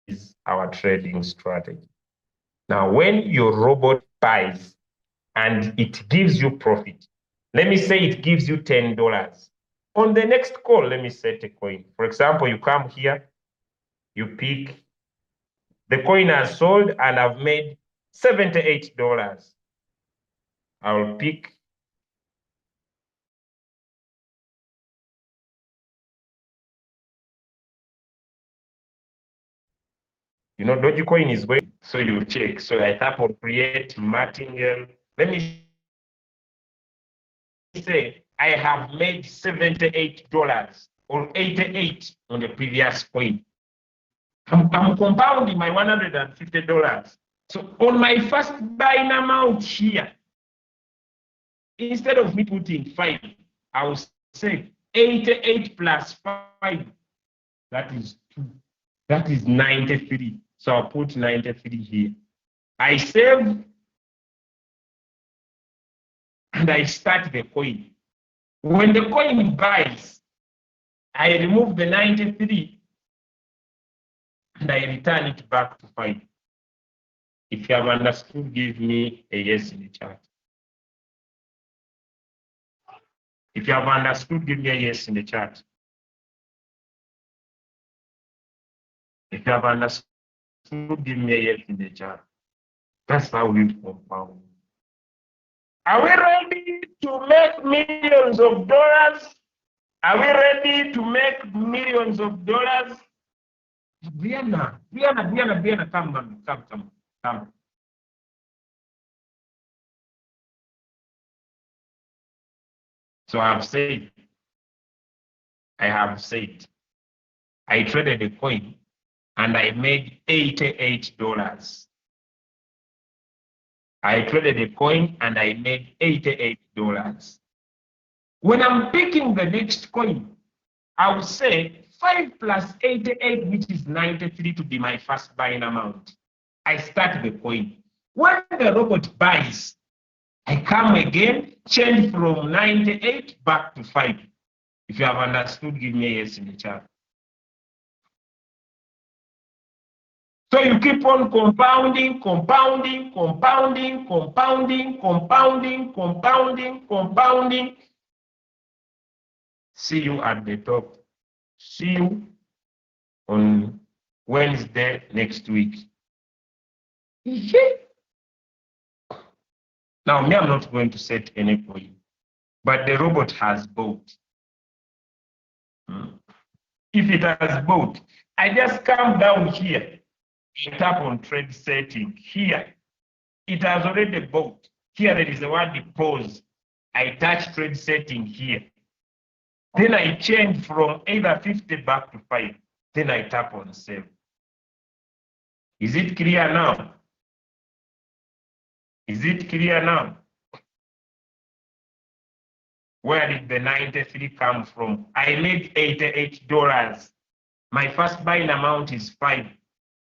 is our trading strategy. Now, when your robot buys and it gives you profit, let me say it gives you $10. On the next call, let me set a coin. For example, you come here, you pick, the coin has sold and I've made $78. I'll pick Dogecoin is going, so you check. So I tap on create martingale. Let me say I have made $78 or 88 on the previous coin. I'm compounding my $150. So on my first buying amount here, instead of me putting 5, I will say 88 plus 5. That is 2. That is 93. So I'll put 93 here. I save and I start the coin. When the coin buys, I remove the 93 and I return it back to 5. If you have understood, give me a yes in the chat. If you have understood, give me a yes in the chat. If you have understood, give me a yes in the chat. That's how we compound. Are we ready to make millions of dollars? Are we ready to make millions of dollars? Brianna, come. So I have said, I traded a coin and I made $88. I traded a coin and I made $88. When I'm picking the next coin, I will say 5 plus 88, which is 93, to be my first buying amount. I start the coin. When the robot buys, I come again, change from 98 back to 5. If you have understood, give me a yes in the chat. So you keep on compounding. See you at the top. See you on Wednesday next week. Now, me, I'm not going to set any coin, but the robot has bought. If it has bought, I just come down here and tap on trade setting. Here, it has already bought. Here, there is a word pause. I touch trade setting here. Then I change from either 50 back to 5. Then I tap on save. Is it clear now? Is it clear now? Where did the 93 come from? I made $88. My first buying amount is 5.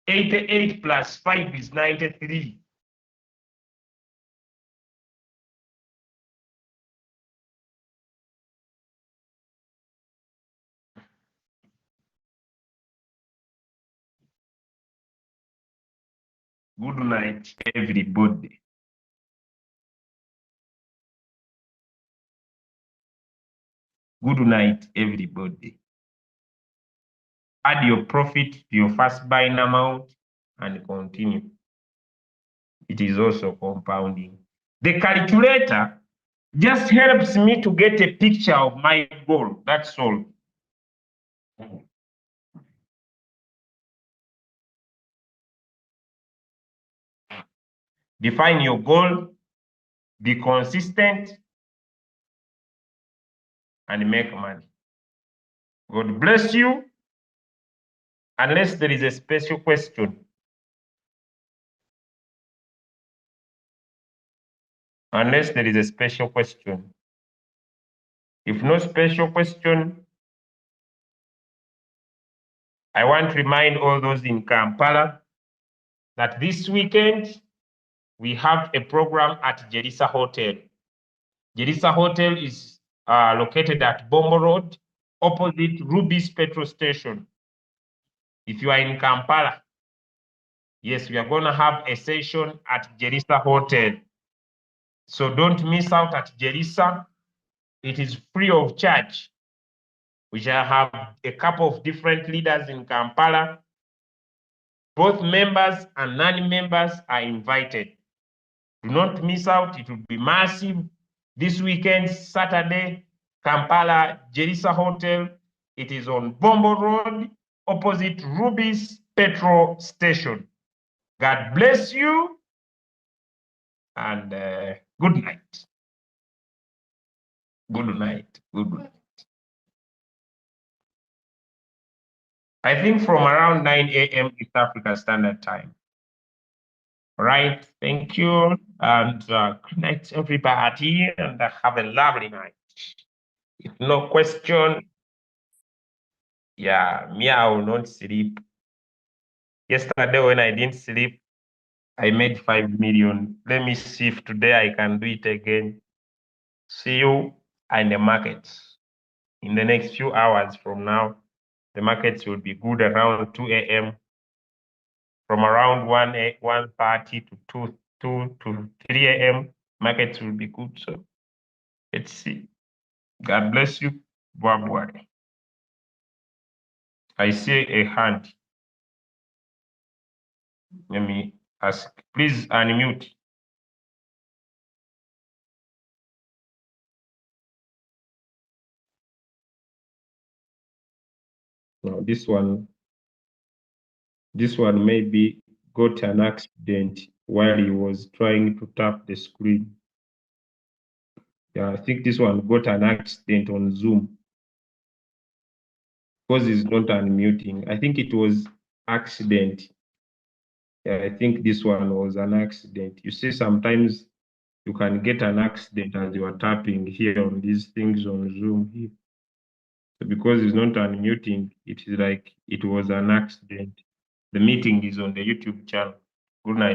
88 plus 5 is 93. Good night, everybody. Good night, everybody. Add your profit to your first buying amount and continue. It is also compounding. The calculator just helps me to get a picture of my goal. That's all. Define your goal, be consistent, and make money. God bless you. Unless there is a special question. Unless there is a special question. If no special question, I want to remind all those in Kampala that this weekend we have a program at Jerisa Hotel. Jerisa Hotel is located at Bombo Road, opposite Ruby's petrol station. If you are in Kampala, yes, we are going to have a session at Jerisa Hotel. So don't miss out at Jerisa. It is free of charge. We shall have a couple of different leaders in Kampala. Both members and non-members are invited. Do not miss out. It will be massive. This weekend, Saturday, Kampala, Jerisa Hotel. It is on Bombo Road, opposite Ruby's petrol station. God bless you, and good night. Good night. Good night. I think from around 9 a.m. East Africa Standard Time. All right, thank you, and good night, everybody, and have a lovely night. If no question, yeah, me, I will not sleep. Yesterday, when I didn't sleep, I made 5 million. Let me see if today I can do it again. See you in the markets. In the next few hours from now, the markets will be good around 2 a.m. From around 1:30 to 2 to 3 a.m., markets will be good. So let's see. God bless you. Bye. I see a hand. Let me ask. Please unmute. No, this one maybe got an accident while he was trying to tap the screen. Yeah, I think this one got an accident on Zoom because he's not unmuting. I think it was accident. Yeah, I think this one was an accident. You see, sometimes you can get an accident as you are tapping here on these things on Zoom here. So because he's not unmuting, it is like it was an accident. The meeting is on the YouTube channel. Good night.